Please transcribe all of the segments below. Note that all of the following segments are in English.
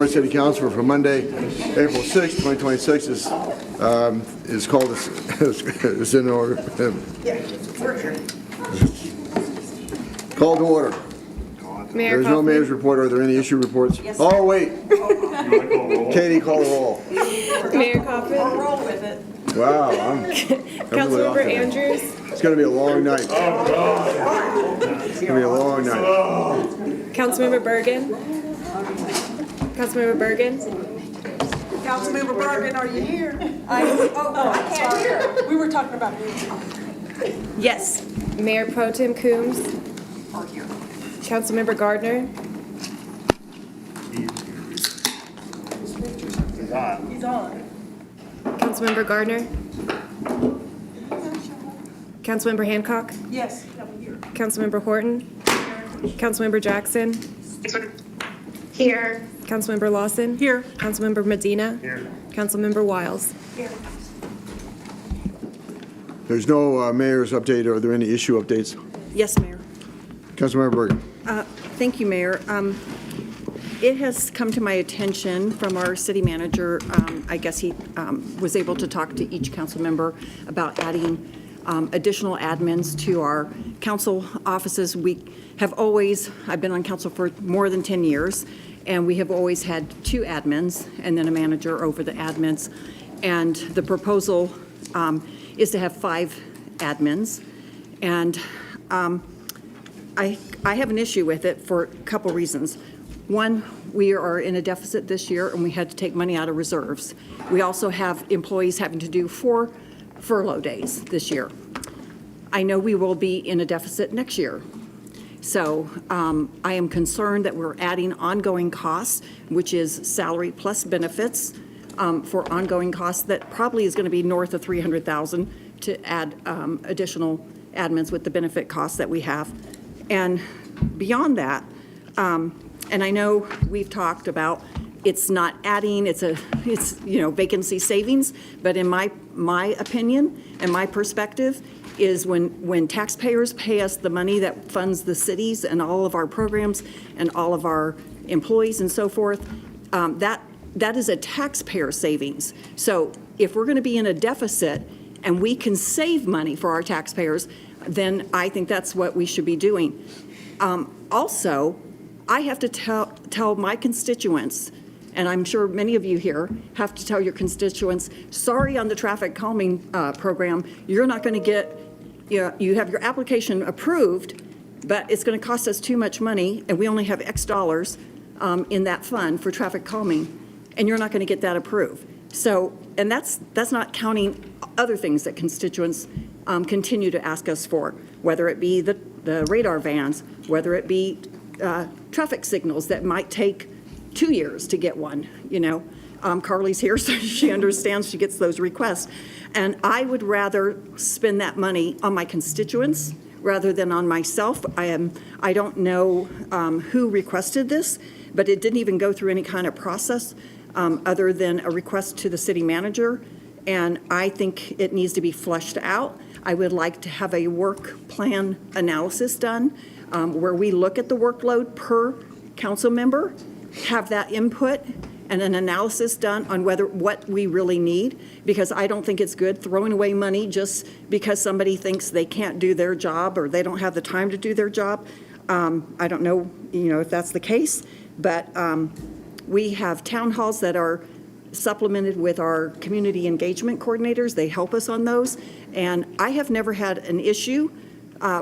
City Council for Monday, April 6, 2026 is called is in order. Called to order. Mayor There's no Kaufman. mayor's report. Are there any issue reports? Yes, Oh, wait. Katie, call the roll. Mayor Kaufman. Roll with it. Wow. I'm really off Councilmember today. Andrews. It's going to be a long night. It's going to be a long night. Councilmember Bergen. Councilmember Bergen. Councilmember Bergen, are you here? I can't hear. We were talking about you. Yes. Mayor Pro Tem Coombs. Are here. Councilmember Gardner. He's on. Councilmember Gardner. Councilmember Hancock. Yes, here. Councilmember Horton. Councilmember Jackson. Here. Councilmember Lawson. Here. Councilmember Medina. Here. Councilmember Wiles. Here. There's no mayor's update. Are there any issue updates? Yes, Mayor. Councilmember Bergen. Thank you, Mayor. It has come to my attention from our city manager, I guess he was able to talk to each council member about adding additional admins to our council offices. I've been on council for more than 10 years, and we have always had 2 admins and then a manager over the admins. And the proposal is to have 5 admins. And I have an issue with it for a couple reasons. One, we are in a deficit this year, and we had to take money out of reserves. We also have employees having to do 4 furlough days this year. I know we will be in a deficit next year. So I am concerned that we're adding ongoing costs, which is salary plus benefits for ongoing costs that probably is going to be north of $300,000 to add additional admins with the benefit costs that we have. And beyond that, and I know we've talked about it's not adding, it's vacancy savings, but in my opinion and my perspective is when taxpayers pay us the money that funds the cities and all of our programs and all of our employees and so forth, that is a taxpayer savings. So if we're going to be in a deficit and we can save money for our taxpayers, then I think that's what we should be doing. Also, I have to tell my constituents, and I'm sure many of you here have to tell your constituents, sorry, on the traffic calming program, you're not going to get, you have your application approved, but it's going to cost us too much money, and we only have X dollars in that fund for traffic calming, and you're not going to get that approved. So, and that's not counting other things that constituents continue to ask us for, whether it be the radar vans, whether it be traffic signals that might take 2 years to get one. Carly's here, so she understands, she gets those requests. And I would rather spend that money on my constituents rather than on myself. I don't know who requested this, but it didn't even go through any kind of process other than a request to the city manager. And I think it needs to be fleshed out. I would like to have a work plan analysis done where we look at the workload per council member, have that input and an analysis done on what we really need, because I don't think it's good throwing away money just because somebody thinks they can't do their job or they don't have the time to do their job. I don't know, if that's the case, but we have town halls that are supplemented with our community engagement coordinators. They help us on those, and I have never had an issue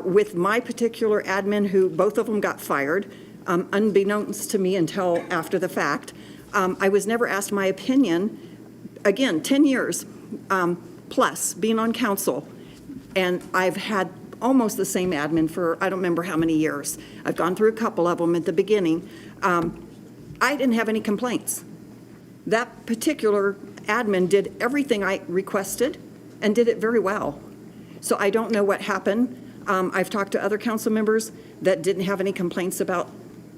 with my particular admin, who both of them got fired, unbeknownst to me until after the fact. I was never asked my opinion. Again, 10 years plus being on council, and I've had almost the same admin for I don't remember how many years. I've gone through a couple of them at the beginning. I didn't have any complaints. That particular admin did everything I requested and did it very well. So I don't know what happened. I've talked to other council members that didn't have any complaints about,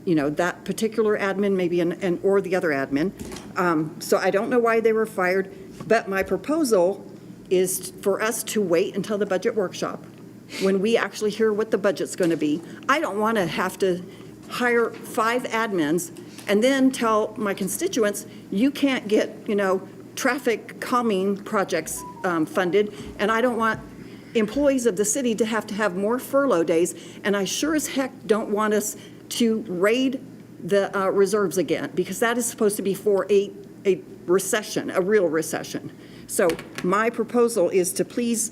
that particular admin, maybe or the other admin. So I don't know why they were fired, but my proposal is for us to wait until the budget workshop when we actually hear what the budget's going to be. I don't want to have to hire 5 admins and then tell my constituents, you can't get, traffic calming projects funded, and I don't want employees of the city to have more furlough days, and I sure as heck don't want us to raid the reserves again, because that is supposed to be for a recession, a real recession. So my proposal is to please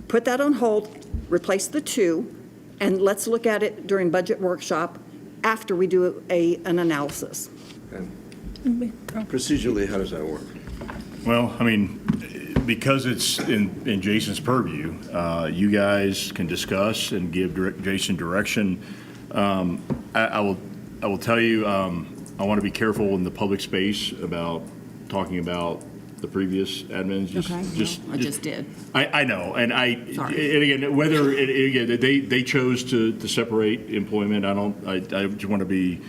put that on hold, replace the two, and let's look at it during budget workshop after we do an analysis. Procedurally, how does that work? Well, I mean, because it's in Jason's purview, you guys can discuss and give Jason direction. I will tell you, I want to be careful in the public space about talking about the previous admins. I just did. I know, and Sorry. and again, whether they chose to separate employment, I just want to be.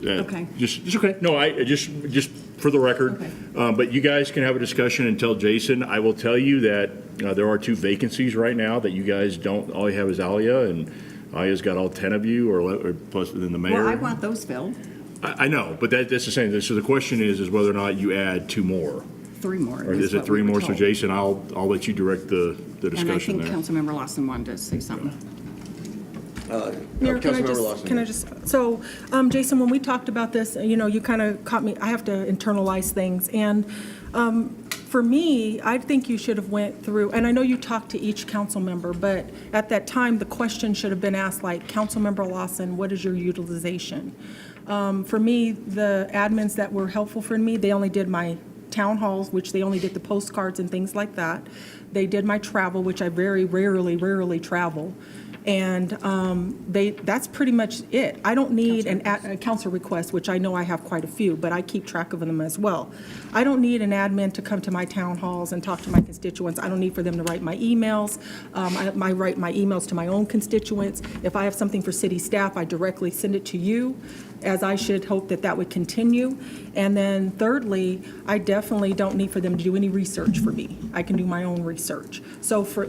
Okay. Just okay. No, I just for the record. Okay. But you guys can have a discussion and tell Jason. I will tell you that there are 2 vacancies right now that you guys don't. All you have is Alia, and Alia's got all 10 of you, or plus then the mayor. Well, I want those filled. I know, but that's the same. So the question is whether or not you add 2 more. 3 more. Or is it 3 more? So Jason, I'll let you direct the discussion And I think there. Councilmember Lawson wanted to say something. Mayor, Councilmember Lawson. can I just, so, Jason, when we talked about this, you kind of caught me, I have to internalize things, and for me, I think you should have went through, and I know you talked to each council member, but at that time, the question should have been asked, like, Councilmember Lawson, what is your utilization? For me, the admins that were helpful for me, they only did my town halls, which they only did the postcards and things like that. They did my travel, which I very rarely travel. And that's pretty much it. I don't need a council request, which I know I have quite a few, but I keep track of them as well. I don't need an admin to come to my town halls and talk to my constituents. I don't need for them to write my emails. I write my emails to my own constituents. If I have something for city staff, I directly send it to you, as I should hope that would continue. And then thirdly, I definitely don't need for them to do any research for me. I can do my own research.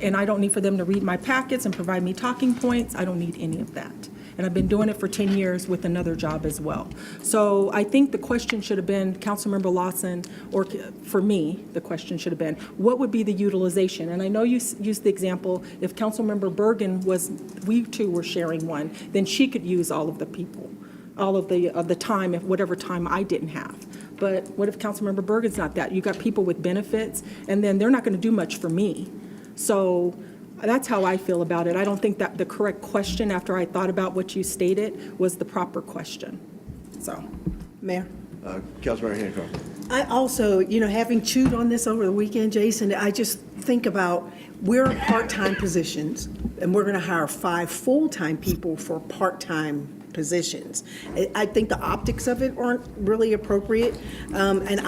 And I don't need for them to read my packets and provide me talking points. I don't need any of that. And I've been doing it for 10 years with another job as well. So I think the question should have been, Councilmember Lawson, or for me, the question should have been, what would be the utilization? And I know you used the example, if Councilmember Bergen we two were sharing one, then she could use all of the people, all of the time, whatever time I didn't have. But what if Councilmember Bergen's not that? You got people with benefits, and then they're not going to do much for me. So that's how I feel about it. I don't think that the correct question, after I thought about what you stated, was the proper question. So, Mayor? Councilmember Hancock. I also, having chewed on this over the weekend, Jason, I just think about we're part-time positions, and we're going to hire 5 full-time people for part-time positions. I think the optics of it aren't really appropriate. And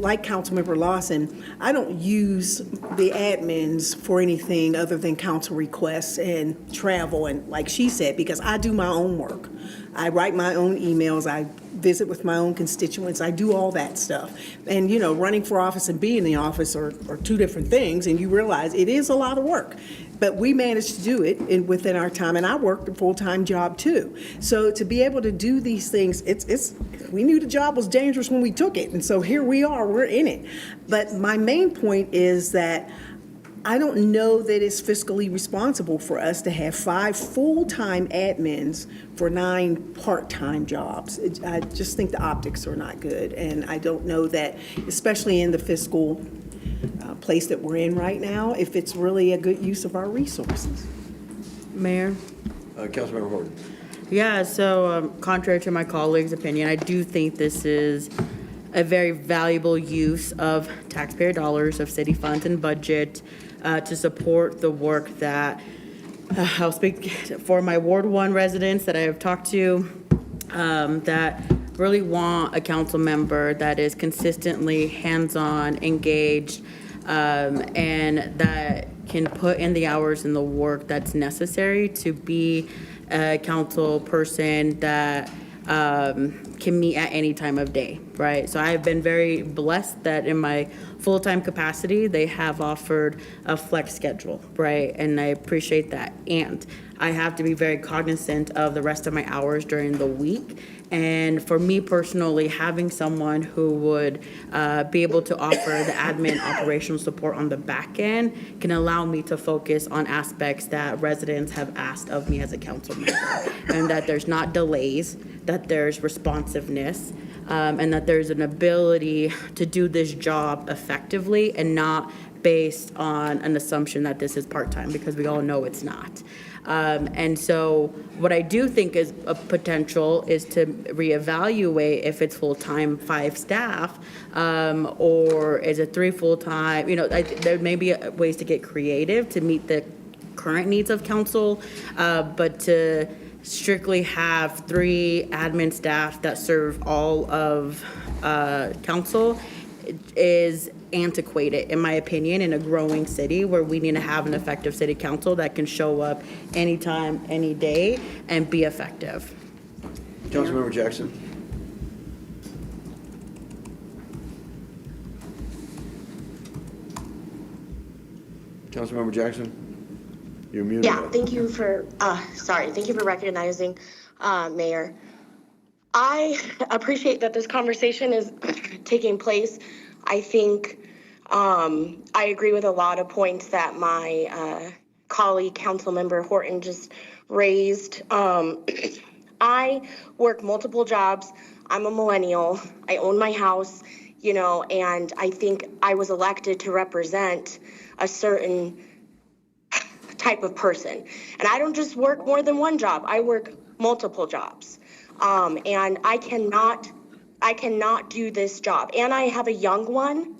like Councilmember Lawson, I don't use the admins for anything other than council requests and travel, and like she said, because I do my own work. I write my own emails, I visit with my own constituents, I do all that stuff. And, running for office and being in the office are 2 different things, and you realize it is a lot of work. But we managed to do it within our time, and I worked a full-time job too. So to be able to do these things, we knew the job was dangerous when we took it, and so here we are, we're in it. But my main point is that I don't know that it's fiscally responsible for us to have 5 full-time admins for 9 part-time jobs. I just think the optics are not good, and I don't know that, especially in the fiscal place that we're in right now, if it's really a good use of our resources. Mayor? Councilmember Horton. Yeah, so contrary to my colleague's opinion, I do think this is a very valuable use of taxpayer dollars, of city funds and budget to support the work that I'll speak for my Ward 1 residents that I have talked to that really want a council member that is consistently hands-on, engaged, and that can put in the hours and the work that's necessary to be a council person that can meet at any time of day, right? So I've been very blessed that in my full-time capacity, they have offered a flex schedule, right? And I appreciate that. And I have to be very cognizant of the rest of my hours during the week. And for me personally, having someone who would be able to offer the admin operational support on the back end can allow me to focus on aspects that residents have asked of me as a council member. And that there's not delays, that there's responsiveness, and that there's an ability to do this job effectively and not based on an assumption that this is part-time, because we all know it's not. And so what I do think is a potential is to reevaluate if it's full-time 5 staff, or is it 3 full-time, there may be ways to get creative to meet the current needs of council, but to strictly have 3 admin staff that serve all of council is antiquated, in my opinion, in a growing city where we need to have an effective city council that can show up anytime, any day, and be effective. Councilmember Jackson. Councilmember Jackson, you're muted. Yeah, thank you for recognizing, Mayor. I appreciate that this conversation is taking place. I think I agree with a lot of points that my colleague, Councilmember Horton, just raised. I work multiple jobs. I'm a millennial. I own my house, and I think I was elected to represent a certain type of person. And I don't just work more than one job. I work multiple jobs. And I cannot do this job. And I have a young one.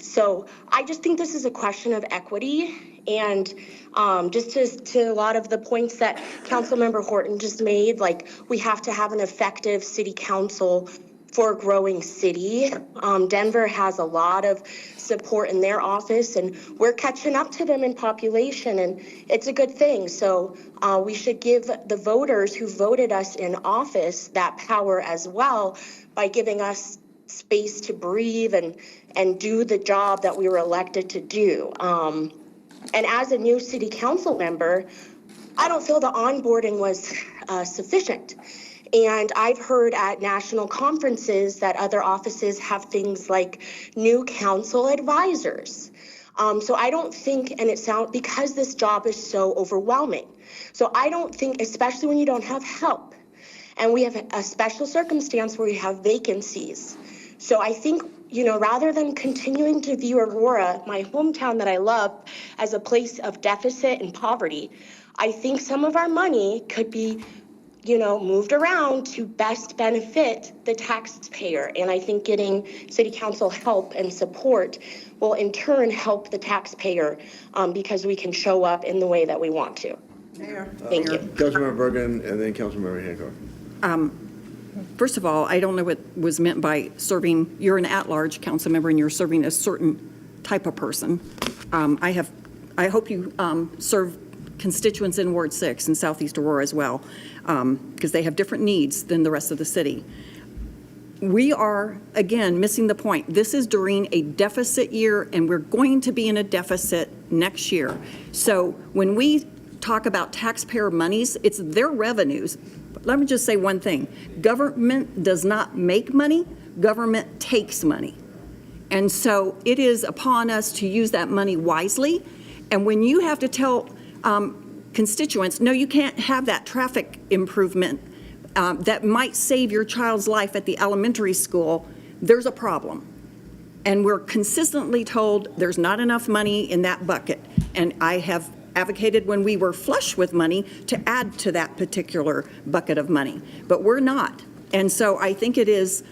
So I just think this is a question of equity. And just to a lot of the points that Councilmember Horton just made, like we have to have an effective city council for a growing city. Denver has a lot of support in their office, and we're catching up to them in population, and it's a good thing. So we should give the voters who voted us in office that power as well by giving us space to breathe and do the job that we were elected to do. And as a new city council member, I don't feel the onboarding was sufficient. And I've heard at national conferences that other offices have things like new council advisors. So I don't think, and it sounds, because this job is so overwhelming. So I don't think, especially when you don't have help, and we have a special circumstance where we have vacancies. So I think, rather than continuing to view Aurora, my hometown that I love, as a place of deficit and poverty, I think some of our money could be moved around to best benefit the taxpayer. And I think getting city council help and support will in turn help the taxpayer because we can show up in the way that we want to. Mayor. Thank you. Councilmember Bergen and then Councilmember Hancock. First of all, I don't know what was meant by serving. You're an at-large council member and you're serving a certain type of person. I hope you serve constituents in Ward 6 in Southeast Aurora as well, because they have different needs than the rest of the city. We are, again, missing the point. This is during a deficit year, and we're going to be in a deficit next year. So when we talk about taxpayer monies, it's their revenues. Let me just say one thing. Government does not make money. Government takes money. And so it is upon us to use that money wisely. And when you have to tell constituents, no, you can't have that traffic improvement that might save your child's life at the elementary school, there's a problem. And we're consistently told there's not enough money in that bucket. And I have advocated when we were flush with money to add to that particular bucket of money, but we're not. And so I think it is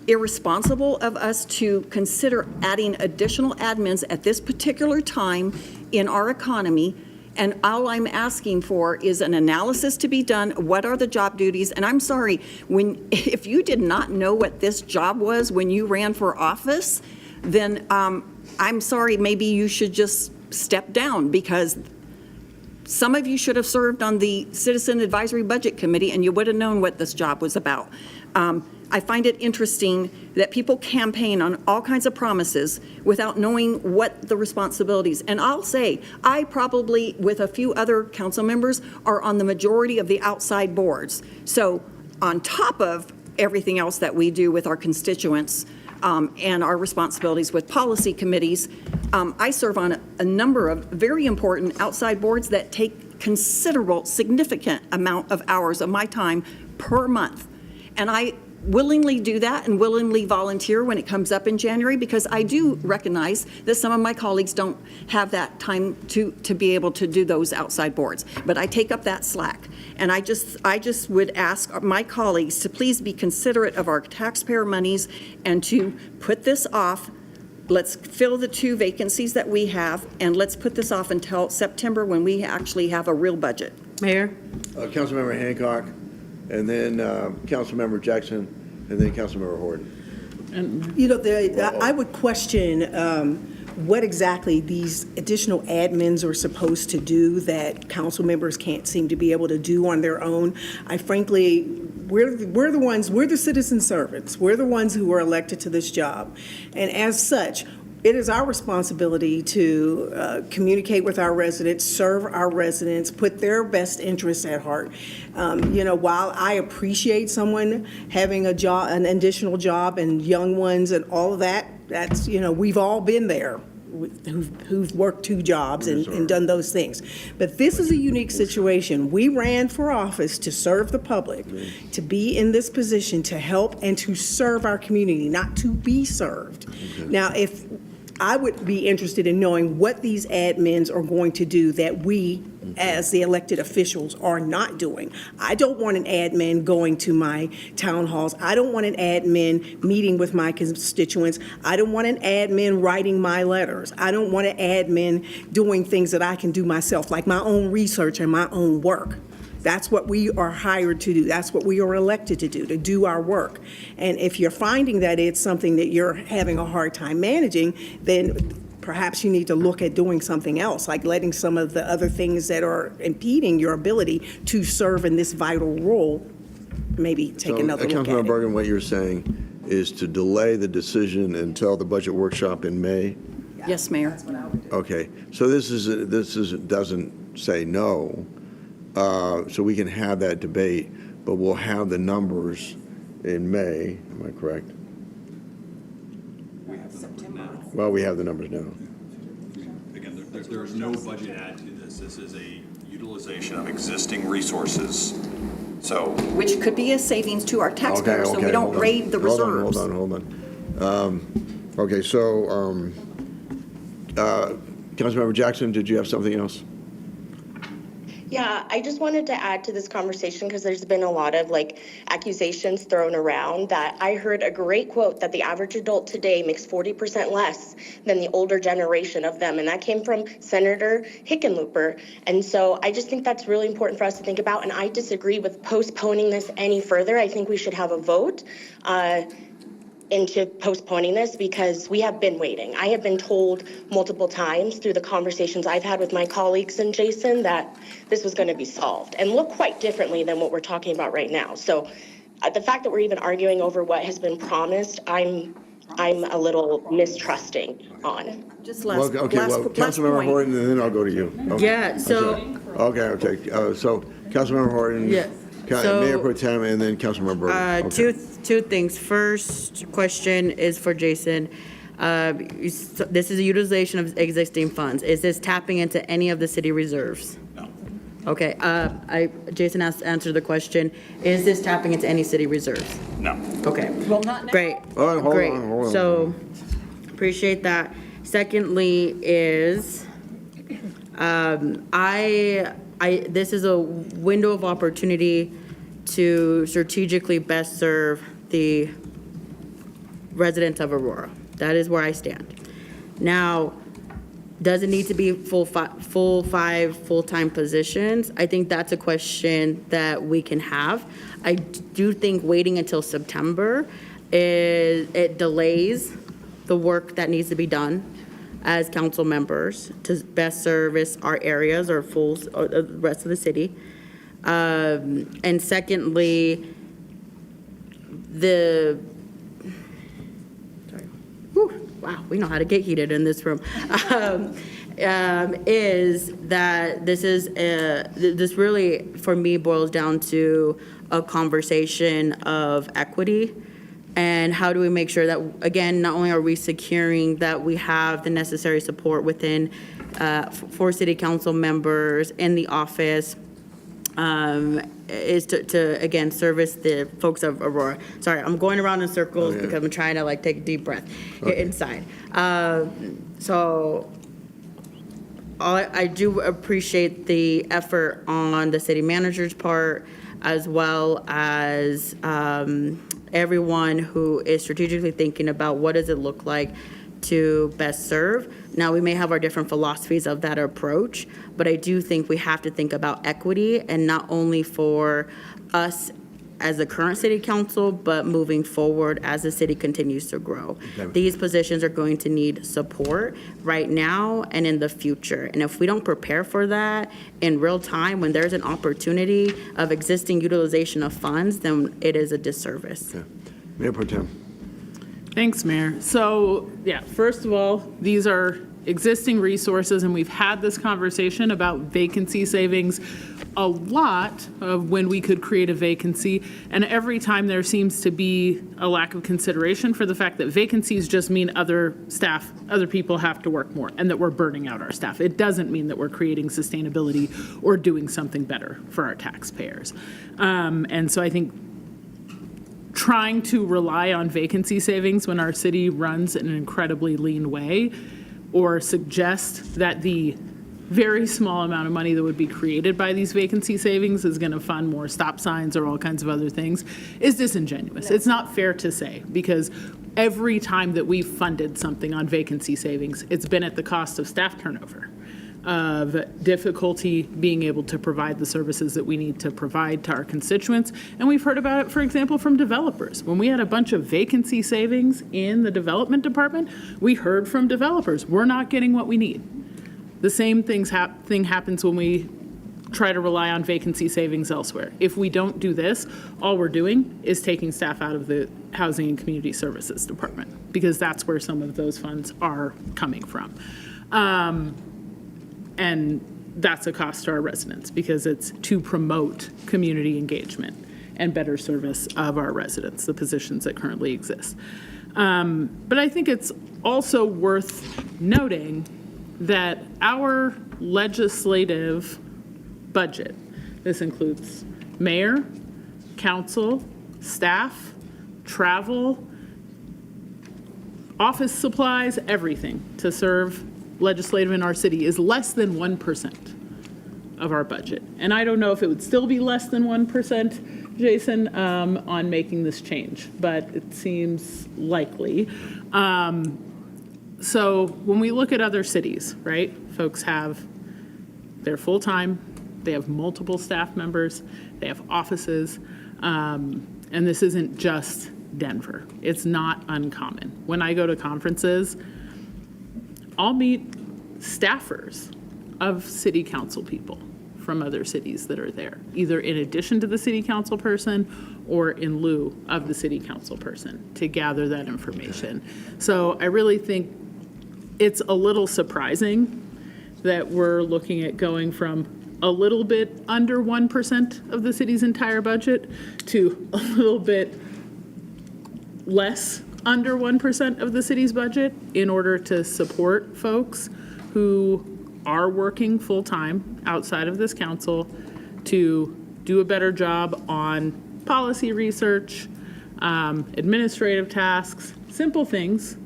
irresponsible of us to consider adding additional admins at this particular time in our economy. And all I'm asking for is an analysis to be done. What are the job duties? And I'm sorry, if you did not know what this job was when you ran for office, then I'm sorry, maybe you should just step down, because some of you should have served on the Citizen Advisory Budget Committee and you would have known what this job was about. I find it interesting that people campaign on all kinds of promises without knowing what the responsibilities. And I'll say, I probably, with a few other council members, are on the majority of the outside boards. So on top of everything else that we do with our constituents and our responsibilities with policy committees, I serve on a number of very important outside boards that take considerable, significant amount of hours of my time per month. And I willingly do that and willingly volunteer when it comes up in January, because I do recognize that some of my colleagues don't have that time to be able to do those outside boards. But I take up that slack. And I just would ask my colleagues to please be considerate of our taxpayer monies and to put this off. Let's fill the 2 vacancies that we have, and let's put this off until September when we actually have a real budget. Mayor? Councilmember Hancock, and then Councilmember Jackson, and then Councilmember Horton. You know, I would question what exactly these additional admins are supposed to do that council members can't seem to be able to do on their own. I frankly, we're the citizen servants. We're the ones who were elected to this job. And as such, it is our responsibility to communicate with our residents, serve our residents, put their best interests at heart. You know, while I appreciate someone having a job, an additional job, and young ones and all of that, that's, you know, we've all been there who've worked 2 jobs and done those things. But this is a unique situation. We ran for office to serve the public, to be in this position to help and to serve our community, not to be served. Now, if I would be interested in knowing what these admins are going to do that we, as the elected officials, are not doing. I don't want an admin going to my town halls. I don't want an admin meeting with my constituents. I don't want an admin writing my letters. I don't want an admin doing things that I can do myself, like my own research and my own work. That's what we are hired to do. That's what we are elected to do our work. And if you're finding that it's something that you're having a hard time managing, then perhaps you need to look at doing something else, like letting some of the other things that are impeding your ability to serve in this vital role, maybe take another look at Councilmember it. Bergen, what you're saying is to delay the decision until the budget workshop in May? Yes, Mayor. Okay, so this doesn't say no. So we can have that debate, but we'll have the numbers in May. Am I correct? We have the numbers now. Well, we have the numbers now. Again, there's no budget add to this. This is a utilization of existing resources. So, Which could be a savings to our taxpayers, so we Okay, don't hold on. raid the reserves. Hold on. Okay, so, Councilmember Jackson, did you have something else? Yeah, I just wanted to add to this conversation because there's been a lot of accusations thrown around that I heard a great quote that the average adult today makes 40% less than the older generation of them. And that came from Senator Hickenlooper. And so I just think that's really important for us to think about. And I disagree with postponing this any further. I think we should have a vote into postponing this because we have been waiting. I have been told multiple times through the conversations I've had with my colleagues and Jason that this was going to be solved and look quite differently than what we're talking about right now. So the fact that we're even arguing over what has been promised, I'm a little mistrusting on. Just last Councilmember point. Horton, and then I'll go to you. Okay. Yeah, so, Okay. So Councilmember Horton. Yeah. So, Mayor Pro Tem, and then Councilmember Bergen. Okay. two things. First question is for Jason. This is a utilization of existing funds. Is this tapping into any of the city reserves? no. Okay, Jason asked to answer the question. Is this tapping into any city reserves? No. Okay. Well, not now. Great. All right, hold Great. on, hold on. So, appreciate that. Secondly is, this is a window of opportunity to strategically best serve the residents of Aurora. That is where I stand. Now, does it need to be five full-time positions? I think that's a question that we can have. I do think waiting until September it delays the work that needs to be done as council members to best service our areas or the rest of the city. And secondly, the, sorry, whew, wow, we know how to get heated in this room, is that this really, for me, boils down to a conversation of equity. And how do we make sure that, again, not only are we securing that we have the necessary support within, for city council members in the office, is to, again, service the folks of Aurora. Sorry, I'm going around in circles because I'm trying to like take a deep breath inside. So I do appreciate the effort on the city manager's part, as well as everyone who is strategically thinking about what does it look like to best serve. Now, we may have our different philosophies of that approach, but I do think we have to think about equity, and not only for us as the current city council, but moving forward as the city continues to grow. Okay. These positions are going to need support right now and in the future. And if we don't prepare for that in real time, when there's an opportunity of existing utilization of funds, then it is a disservice. Okay. Mayor Pro Tem. Thanks, Mayor. So, yeah, first of all, these are existing resources, and we've had this conversation about vacancy savings a lot of when we could create a vacancy, and every time there seems to be a lack of consideration for the fact that vacancies just mean other people have to work more, and that we're burning out our staff. It doesn't mean that we're creating sustainability or doing something better for our taxpayers. And so I think trying to rely on vacancy savings when our city runs in an incredibly lean way, or suggest that the very small amount of money that would be created by these vacancy savings is going to fund more stop signs or all kinds of other things, is disingenuous. It's not fair to say, because every time that we've funded something on vacancy savings, it's been at the cost of staff turnover, of difficulty being able to provide the services that we need to provide to our constituents. And we've heard about it, for example, from developers. When we had a bunch of vacancy savings in the development department, we heard from developers, we're not getting what we need. The same thing happens when we try to rely on vacancy savings elsewhere. If we don't do this, all we're doing is taking staff out of the Housing and Community Services Department, because that's where some of those funds are coming from. And that's a cost to our residents, because it's to promote community engagement and better service of our residents, the positions that currently exist. But I think it's also worth noting that our legislative budget, this includes mayor, council, staff, travel, office supplies, everything to serve legislative in our city, is less than 1% of our budget. And I don't know if it would still be less than 1%, Jason, on making this change, but it seems likely. So when we look at other cities, right, folks have, they're full-time, they have multiple staff members, they have offices, and this isn't just Denver. It's not uncommon. When I go to conferences, I'll meet staffers of city council people from other cities that are there, either in addition to the city council person or in lieu of the city council person, to gather that information. So I really think it's a little surprising that we're looking at going from a little bit under 1% of the city's entire budget to a little bit less under 1% of the city's budget in order to support folks who are working full-time outside of this council to do a better job on policy research, administrative tasks, simple things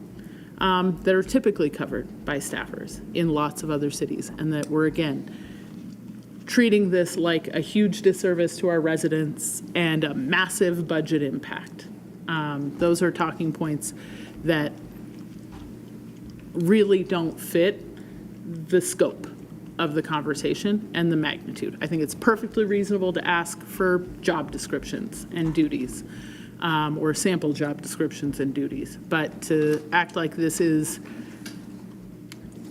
that are typically covered by staffers in lots of other cities, and that we're, again, treating this like a huge disservice to our residents and a massive budget impact. Those are talking points that really don't fit the scope of the conversation and the magnitude. I think it's perfectly reasonable to ask for job descriptions and duties, or sample job descriptions and duties, but to act like this is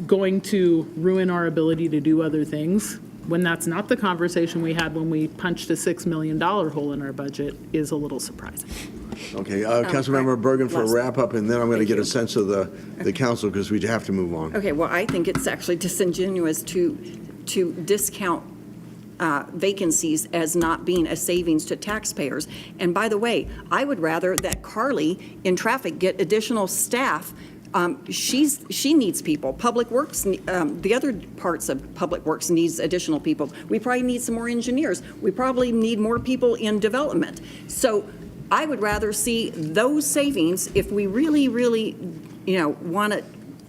going to ruin our ability to do other things, when that's not the conversation we had when we punched a $6 million hole in our budget, is a little surprising. Okay, Councilmember Bergen for a last- wrap-up, and then I'm going to Thank get a you. sense of the council, because we have to move on. Okay, well, I think it's actually disingenuous to discount vacancies as not being a savings to taxpayers. And by the way, I would rather that Carly in traffic get additional staff. She needs people. Public Works, the other parts of Public Works needs additional people. We probably need some more engineers. We probably need more people in development. So I would rather see those savings if we really, really, want to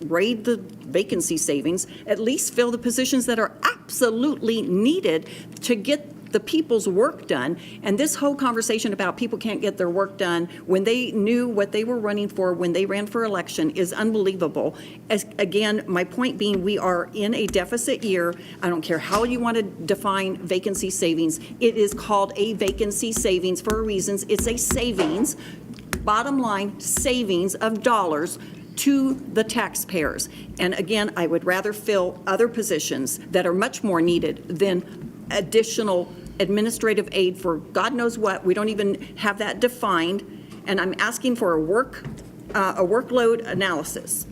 raid the vacancy savings, at least fill the positions that are absolutely needed to get the people's work done. And this whole conversation about people can't get their work done when they knew what they were running for when they ran for election is unbelievable. Again, my point being, we are in a deficit year. I don't care how you want to define vacancy savings. It is called a vacancy savings for a reason. It's a savings, bottom line, savings of dollars to the taxpayers. And again, I would rather fill other positions that are much more needed than additional administrative aid for God knows what. We don't even have that defined. And I'm asking for a workload analysis.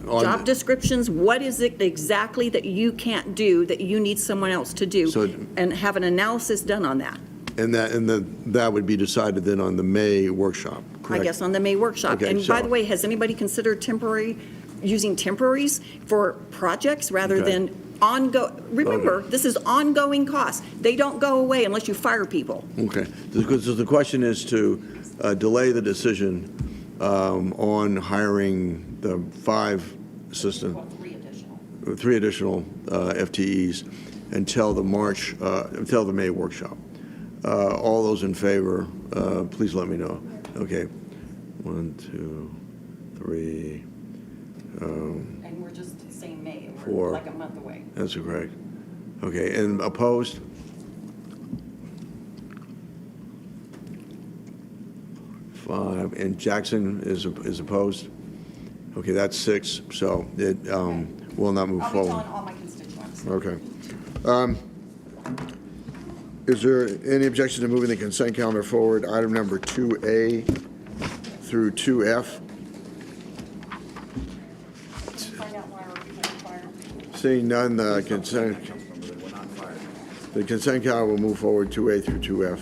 Job descriptions, what is it exactly that you can't do that you need someone else to do? And have an analysis done on that. And that would be decided then on the May workshop, correct? I guess on the May workshop. Okay, And by the way, has anybody considered using temporaries for projects rather Okay. than remember, this is ongoing costs. They don't go away unless you fire people. Okay, so the question is to delay the decision on hiring the 5 assistant, 3 additional FTEs until the May workshop. All those in favor, please let me know. Okay, 1, 2, 3. And we're just saying May, we're 4. like a month away. That's correct. Okay, and opposed? Five. And Jackson is opposed? Okay, that's 6, so it will not move I'll be forward. telling all my constituents. Okay. Is there any objection to moving the consent calendar forward, item number 2A through 2F? Find out why our people are fired. Seeing none, the consent calendar will move forward 2A through 2F.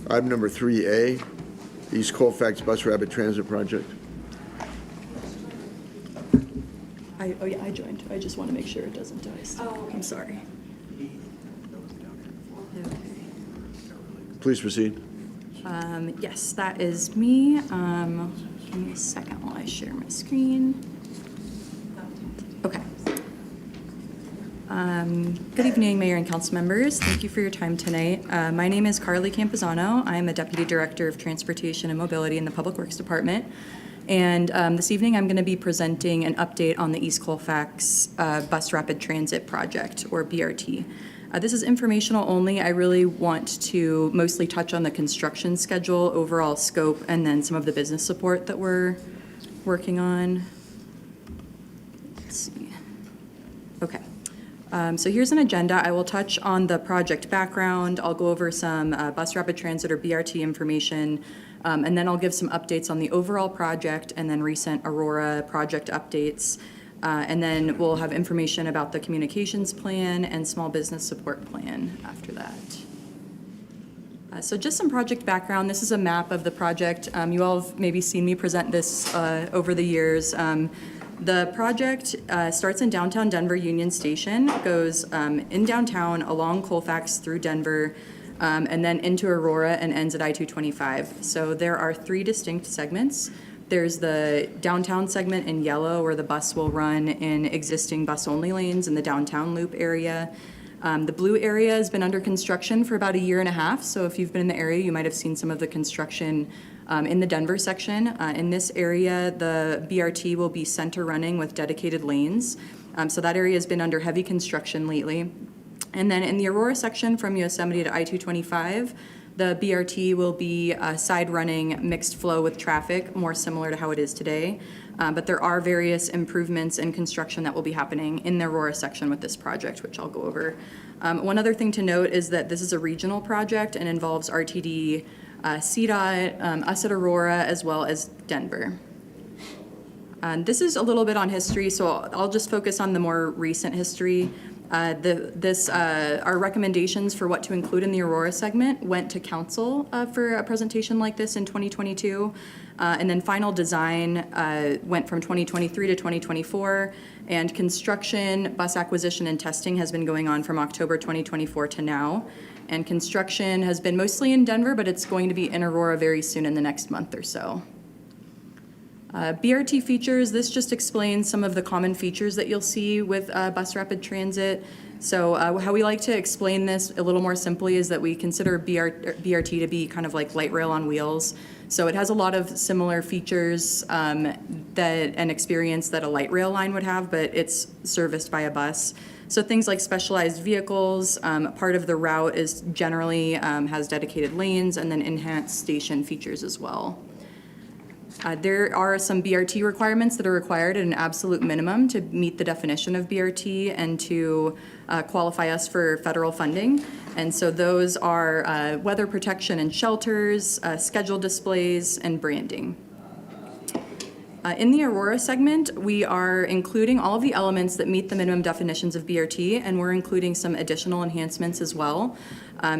Item number 3A, East Colfax Bus Rapid Transit Project. I joined. I just want to make sure it doesn't die still. Oh, okay. I'm sorry. Please proceed. Yes, that is me. Give me a second while I share my screen. Okay. Good evening, Mayor and council members. Thank you for your time tonight. My name is Carly Campuzano. I am a Deputy Director of Transportation and Mobility in the Public Works Department. And this evening, I'm going to be presenting an update on the East Colfax Bus Rapid Transit Project, or BRT. This is informational only. I really want to mostly touch on the construction schedule, overall scope, and then some of the business support that we're working on. Let's see. Okay. So here's an agenda. I will touch on the project background. I'll go over some bus rapid transit or BRT information, and then I'll give some updates on the overall project and then recent Aurora project updates. And then we'll have information about the communications plan and small business support plan after that. So just some project background. This is a map of the project. You all have maybe seen me present this over the years. The project starts in downtown Denver Union Station, goes in downtown along Colfax through Denver, and then into Aurora and ends at I-225. So there are 3 distinct segments. There's the downtown segment in yellow where the bus will run in existing bus-only lanes in the downtown loop area. The blue area has been under construction for about 1.5 years, so if you've been in the area, you might have seen some of the construction in the Denver section. In this area, the BRT will be center running with dedicated lanes. So that area has been under heavy construction lately. And then in the Aurora section from Yosemite to I-225, the BRT will be side running mixed flow with traffic, more similar to how it is today. But there are various improvements in construction that will be happening in the Aurora section with this project, which I'll go over One other thing to note is that this is a regional project and involves RTD, CDOT, us at Aurora, as well as Denver. This is a little bit on history, so I'll just focus on the more recent history. Our recommendations for what to include in the Aurora segment went to council for a presentation like this in 2022. And then final design went from 2023 to 2024. And construction, bus acquisition, and testing has been going on from October 2024 to now. And construction has been mostly in Denver, but it's going to be in Aurora very soon in the next month or so. BRT features, this just explains some of the common features that you'll see with bus rapid transit. So how we like to explain this a little more simply is that we consider BRT to be kind of like light rail on wheels. So it has a lot of similar features and experience that a light rail line would have, but it's serviced by a bus. So things like specialized vehicles, part of the route is generally has dedicated lanes, and then enhanced station features as well. There are some BRT requirements that are required at an absolute minimum to meet the definition of BRT and to qualify us for federal funding. And so those are weather protection and shelters, schedule displays, and branding. In the Aurora segment, we are including all of the elements that meet the minimum definitions of BRT, and we're including some additional enhancements as well.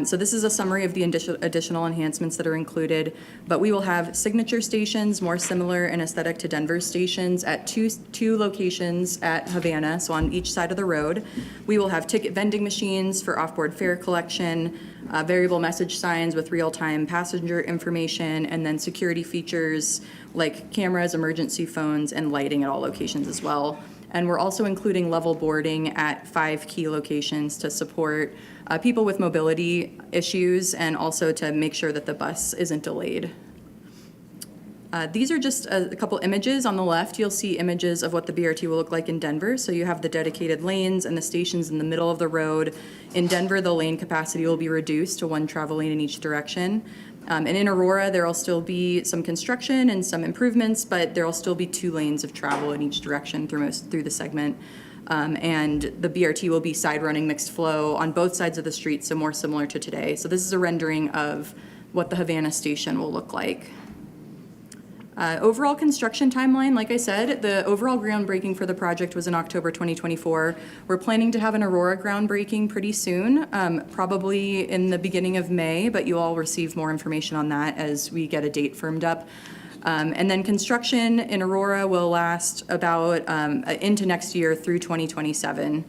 So this is a summary of the additional enhancements that are included, but we will have signature stations, more similar in aesthetic to Denver stations, at two locations at Havana, so on each side of the road. We will have ticket vending machines for off-board fare collection, variable message signs with real-time passenger information, and then security features like cameras, emergency phones, and lighting at all locations as well. And we're also including level boarding at 5 key locations to support people with mobility issues and also to make sure that the bus isn't delayed. These are just a couple images. On the left, you'll see images of what the BRT will look like in Denver. So you have the dedicated lanes and the stations in the middle of the road. In Denver, the lane capacity will be reduced to 1 travel lane in each direction. And in Aurora, there will still be some construction and some improvements, but there will still be 2 lanes of travel in each direction through the segment. And the BRT will be side running mixed flow on both sides of the street, so more similar to today. So this is a rendering of what the Havana station will look like. Overall construction timeline, like I said, the overall groundbreaking for the project was in October 2024. We're planning to have an Aurora groundbreaking pretty soon, probably in the beginning of May, but you all receive more information on that as we get a date firmed up. And then construction in Aurora will last about into next year through 2027.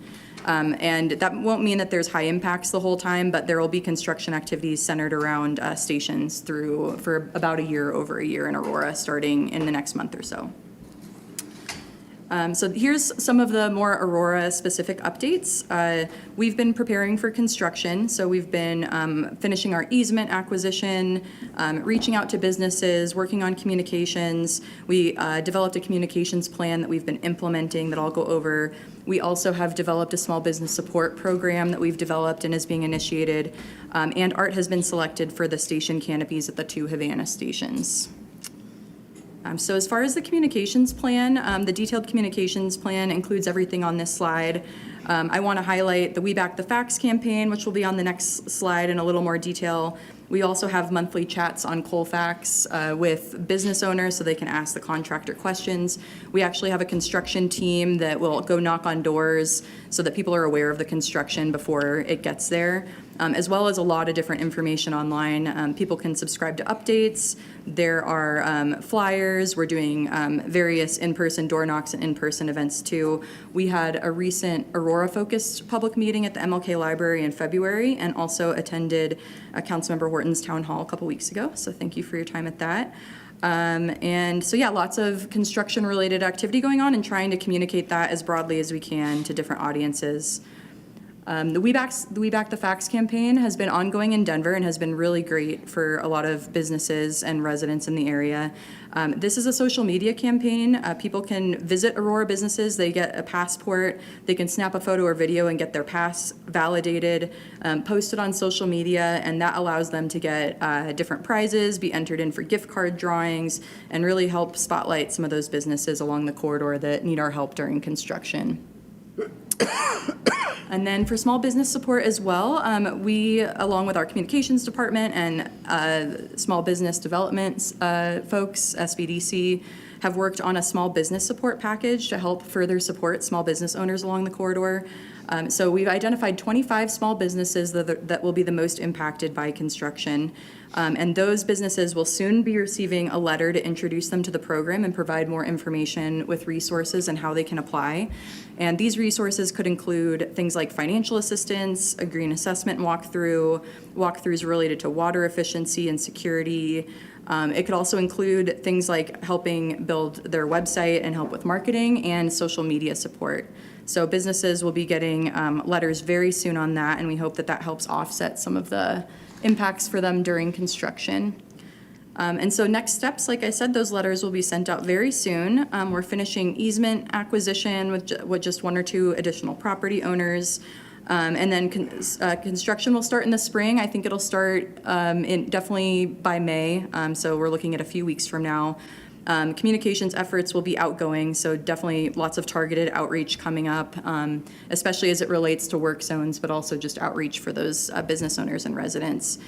And that won't mean that there's high impacts the whole time, but there will be construction activities centered around stations for about over a year in Aurora, starting in the next month or so. So here's some of the more Aurora-specific updates. We've been preparing for construction, so we've been finishing our easement acquisition, reaching out to businesses, working on communications. We developed a communications plan that we've been implementing that I'll go over. We also have developed a small business support program that we've developed and is being initiated, and art has been selected for the station canopies at the 2 Havana stations. So as far as the communications plan, the detailed communications plan includes everything on this slide. I want to highlight the We Back the Facts campaign, which will be on the next slide in a little more detail. We also have monthly chats on Colfax with business owners so they can ask the contractor questions. We actually have a construction team that will go knock on doors so that people are aware of the construction before it gets there, as well as a lot of different information online. People can subscribe to updates. There are flyers. We're doing various in-person door knocks and in-person events too. We had a recent Aurora-focused public meeting at the MLK Library in February and also attended Councilmember Horton's town hall a couple weeks ago. So thank you for your time at that. And so yeah, lots of construction-related activity going on and trying to communicate that as broadly as we can to different audiences. The We Back the Facts campaign has been ongoing in Denver and has been really great for a lot of businesses and residents in the area. This is a social media campaign. People can visit Aurora businesses. They get a passport. They can snap a photo or video and get their pass validated, posted on social media, and that allows them to get different prizes, be entered in for gift card drawings, and really help spotlight some of those businesses along the corridor that need our help during construction. And then for small business support as well, we, along with our communications department and small business development folks, SBDC, have worked on a small business support package to help further support small business owners along the corridor. So we've identified 25 small businesses that will be the most impacted by construction. And those businesses will soon be receiving a letter to introduce them to the program and provide more information with resources and how they can apply. And these resources could include things like financial assistance, a green assessment walkthroughs related to water efficiency and security. It could also include things like helping build their website and help with marketing and social media support. So businesses will be getting letters very soon on that, and we hope that that helps offset some of the impacts for them during construction. And so next steps, like I said, those letters will be sent out very soon. We're finishing easement acquisition with just 1 or 2 additional property owners. And then construction will start in the spring. I think it'll start definitely by May. So we're looking at a few weeks from now. Communications efforts will be outgoing, so definitely lots of targeted outreach coming up, especially as it relates to work zones, but also just outreach for those business owners and residents.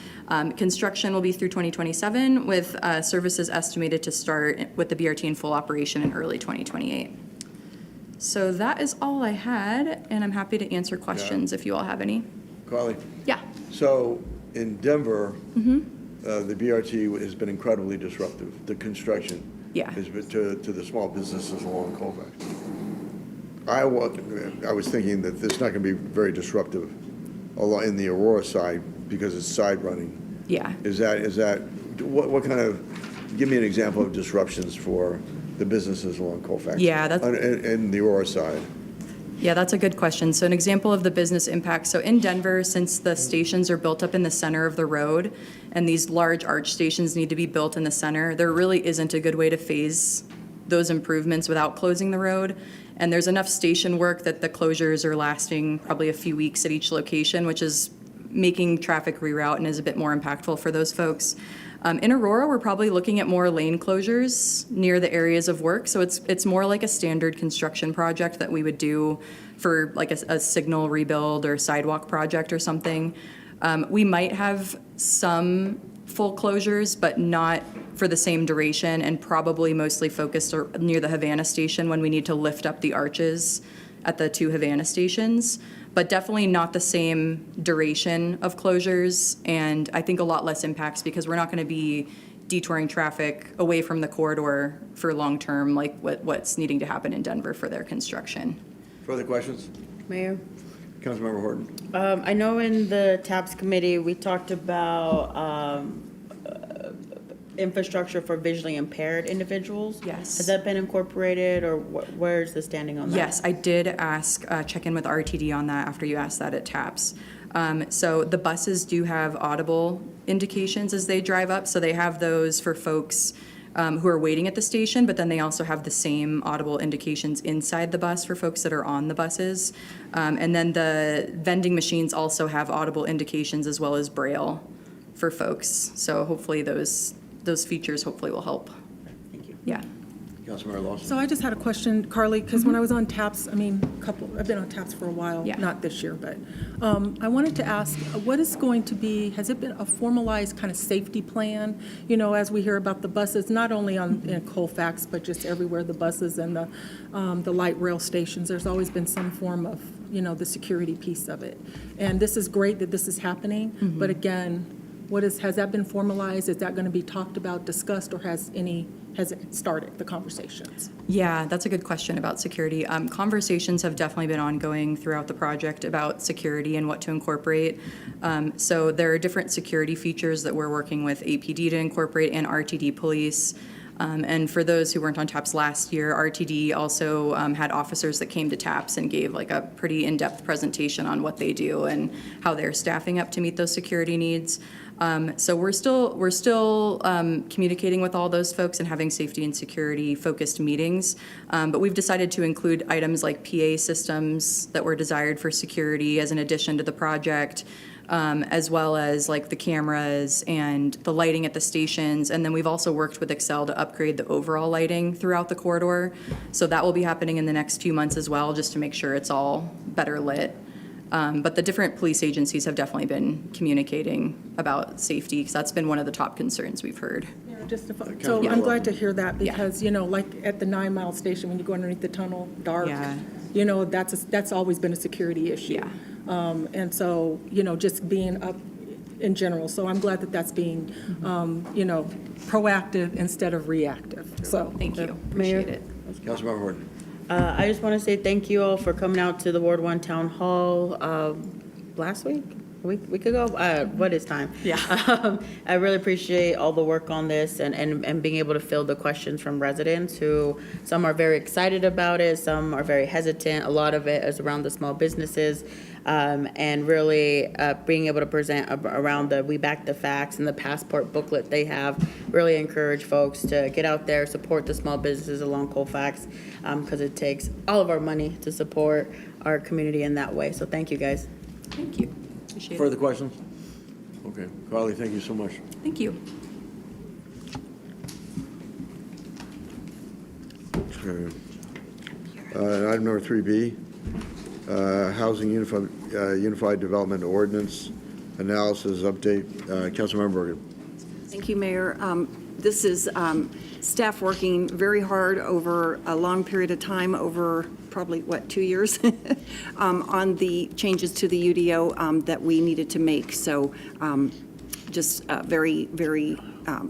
Construction will be through 2027, with services estimated to start with the BRT in full operation in early 2028. So that is all I had, and I'm happy to answer questions if you all have any. Carly? Yeah. So in Denver, the BRT has been incredibly disruptive, the construction. Yeah. Has been to the small businesses along Colfax. I was thinking that it's not going to be very disruptive in the Aurora side because it's side running. Yeah. Is that what kind of, give me an example of disruptions for the businesses along Colfax? Yeah, that's. And the Aurora side. Yeah, that's a good question. So an example of the business impact. So in Denver, since the stations are built up in the center of the road, and these large arch stations need to be built in the center, there really isn't a good way to phase those improvements without closing the road. And there's enough station work that the closures are lasting probably a few weeks at each location, which is making traffic reroute and is a bit more impactful for those folks. In Aurora, we're probably looking at more lane closures near the areas of work. So it's more like a standard construction project that we would do for like a signal rebuild or sidewalk project or something. We might have some full closures, but not for the same duration, and probably mostly focused near the Havana station when we need to lift up the arches at the 2 Havana stations. But definitely not the same duration of closures, and I think a lot less impacts because we're not going to be detouring traffic away from the corridor for long term, like what's needing to happen in Denver for their construction. Further questions? Mayor? Councilmember Horton? I know in the TAPS committee, we talked about infrastructure for visually impaired individuals. Yes. Has that been incorporated, or where's the standing on that? Yes, I did check in with RTD on that after you asked that at TAPS. So the buses do have audible indications as they drive up, so they have those for folks who are waiting at the station, but then they also have the same audible indications inside the bus for folks that are on the buses. And then the vending machines also have audible indications as well as Braille for folks. So hopefully those features hopefully will help. Thank you. Yeah. Councilmember Lawson? So I just had a question, Carly, because when I was on TAPS, I've been on TAPS for a while, Yeah. not this year, but I wanted to ask, what is going to be, has it been a formalized kind of safety plan? You know, as we hear about the buses, not only in Colfax, but just everywhere, the buses and the light rail stations, there's always been some form of, the security piece of it. And this is great that this is happening, but again, has that been formalized? Is that going to be talked about, discussed, or has it started, the conversations? Yeah, that's a good question about security. Conversations have definitely been ongoing throughout the project about security and what to incorporate. So there are different security features that we're working with APD to incorporate and RTD police. And for those who weren't on TAPS last year, RTD also had officers that came to TAPS and gave like a pretty in-depth presentation on what they do and how they're staffing up to meet those security needs. So we're still communicating with all those folks and having safety and security focused meetings. But we've decided to include items like PA systems that were desired for security as an addition to the project. as well as like the cameras and the lighting at the stations. And then we've also worked with Excel to upgrade the overall lighting throughout the corridor. So that will be happening in the next few months as well, just to make sure it's all better lit. But the different police agencies have definitely been communicating about safety, because that's been one of the top concerns we've heard. So I'm glad to hear that, because, like at the 9 Mile station, when you go underneath the tunnel, dark, Yeah. That's always been a security issue. Yeah. And so, just being up in general. So I'm glad that that's being, proactive instead of reactive. So Thank you. Appreciate it. Councilmember Horton. I just want to say thank you all for coming out to the Ward 1 Town Hall last week, a week ago. What is time? Yeah. I really appreciate all the work on this and being able to field the questions from residents who, some are very excited about it, some are very hesitant. A lot of it is around the small businesses. And really being able to present around the We Back the Facts and the passport booklet they have, really encourage folks to get out there, support the small businesses along Colfax, because it takes all of our money to support our community in that way. So thank you, guys. Thank you. Appreciate it. Further questions? Okay. Carly, thank you so much. Thank you. Okay. Item number 3B, Housing Unified Development Ordinance Analysis Update. Councilmember Bergen. Thank you, Mayor. This is staff working very hard over a long period of time, over probably, 2 years, on the changes to the UDO that we needed to make. So just very, very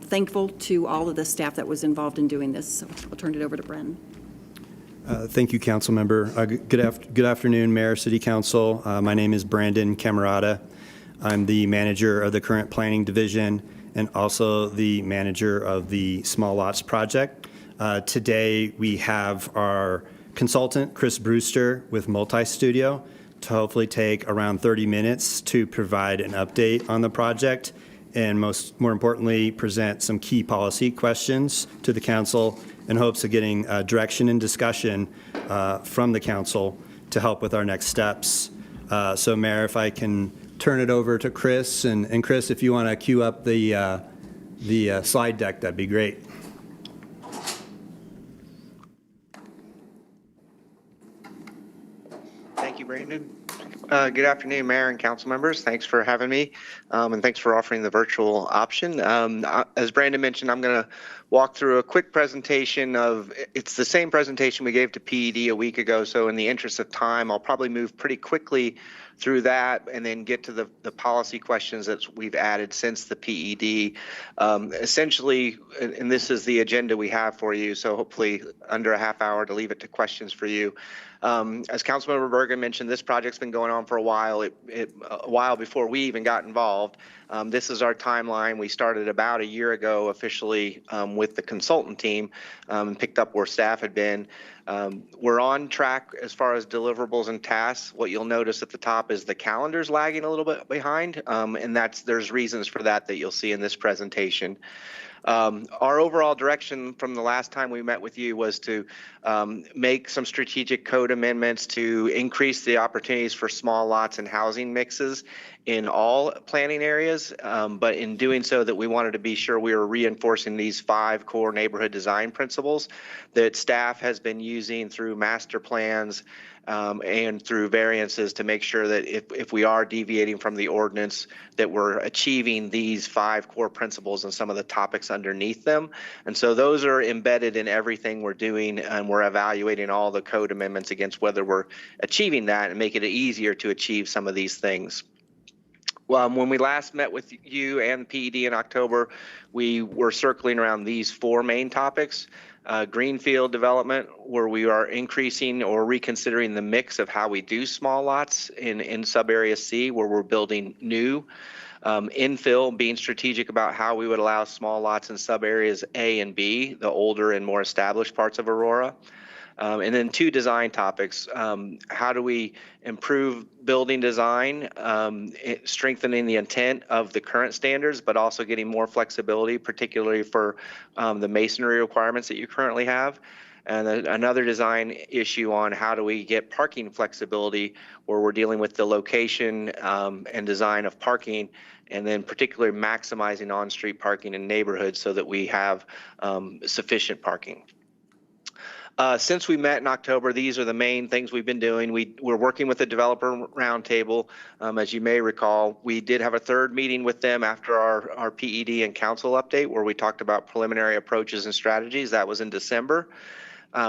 thankful to all of the staff that was involved in doing this. So I'll turn it over to Bren. Thank you, Council Member. Good afternoon, Mayor, City Council. My name is Brandon Camerata. I'm the manager of the current planning division and also the manager of the Small Lots Project. Today, we have our consultant, Chris Brewster, with Multi-Studio, to hopefully take around 30 minutes to provide an update on the project and more importantly, present some key policy questions to the council in hopes of getting direction and discussion from the council to help with our next steps. So Mayor, if I can turn it over to Chris, and Chris, if you want to queue up the slide deck, that'd be great. Thank you, Brandon. Good afternoon, Mayor and council members. Thanks for having me, and thanks for offering the virtual option. As Brandon mentioned, I'm going to walk through a quick presentation of, it's the same presentation we gave to PED a week ago, so in the interest of time, I'll probably move pretty quickly through that and then get to the policy questions that we've added since the PED. Essentially, and this is the agenda we have for you, so hopefully under a half hour to leave it to questions for you. As Councilmember Bergen mentioned, this project's been going on for a while. A while before we even got involved. This is our timeline. We started about a year ago officially with the consultant team and picked up where staff had been. We're on track as far as deliverables and tasks. What you'll notice at the top is the calendar's lagging a little bit behind, and there's reasons for that you'll see in this presentation. Our overall direction from the last time we met with you was to make some strategic code amendments to increase the opportunities for small lots and housing mixes in all planning areas, but in doing so that we wanted to be sure we were reinforcing these 5 core neighborhood design principles that staff has been using through master plans and through variances to make sure that if we are deviating from the ordinance, that we're achieving these 5 core principles and some of the topics underneath them. And so those are embedded in everything we're doing, and we're evaluating all the code amendments against whether we're achieving that and making it easier to achieve some of these things. When we last met with you and PED in October, we were circling around these 4 main topics. Greenfield development, where we are increasing or reconsidering the mix of how we do small lots in sub-area C, where we're building new. Infill, being strategic about how we would allow small lots in sub-areas A and B, the older and more established parts of Aurora. And then 2 design topics. How do we improve building design, strengthening the intent of the current standards, but also getting more flexibility, particularly for the masonry requirements that you currently have. and another design issue on how do we get parking flexibility, where we're dealing with the location and design of parking, and then particularly maximizing on-street parking in neighborhoods so that we have sufficient parking. Since we met in October, these are the main things we've been doing. We're working with the developer roundtable. As you may recall, we did have a third meeting with them after our PED and council update, where we talked about preliminary approaches and strategies. That was in December.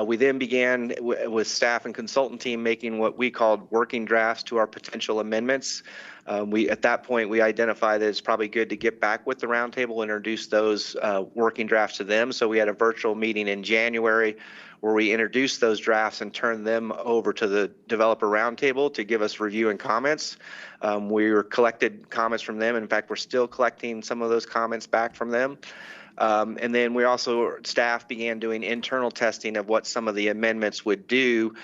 We then began with staff and consultant team making what we called working drafts to our potential amendments. At that point, we identified that it's probably good to get back with the roundtable and introduce those working drafts to them. So we had a virtual meeting in January where we introduced those drafts and turned them over to the developer roundtable to give us review and comments. We collected comments from them. In fact, we're still collecting some of those comments back from them. And then staff began doing internal testing of what some of the amendments would do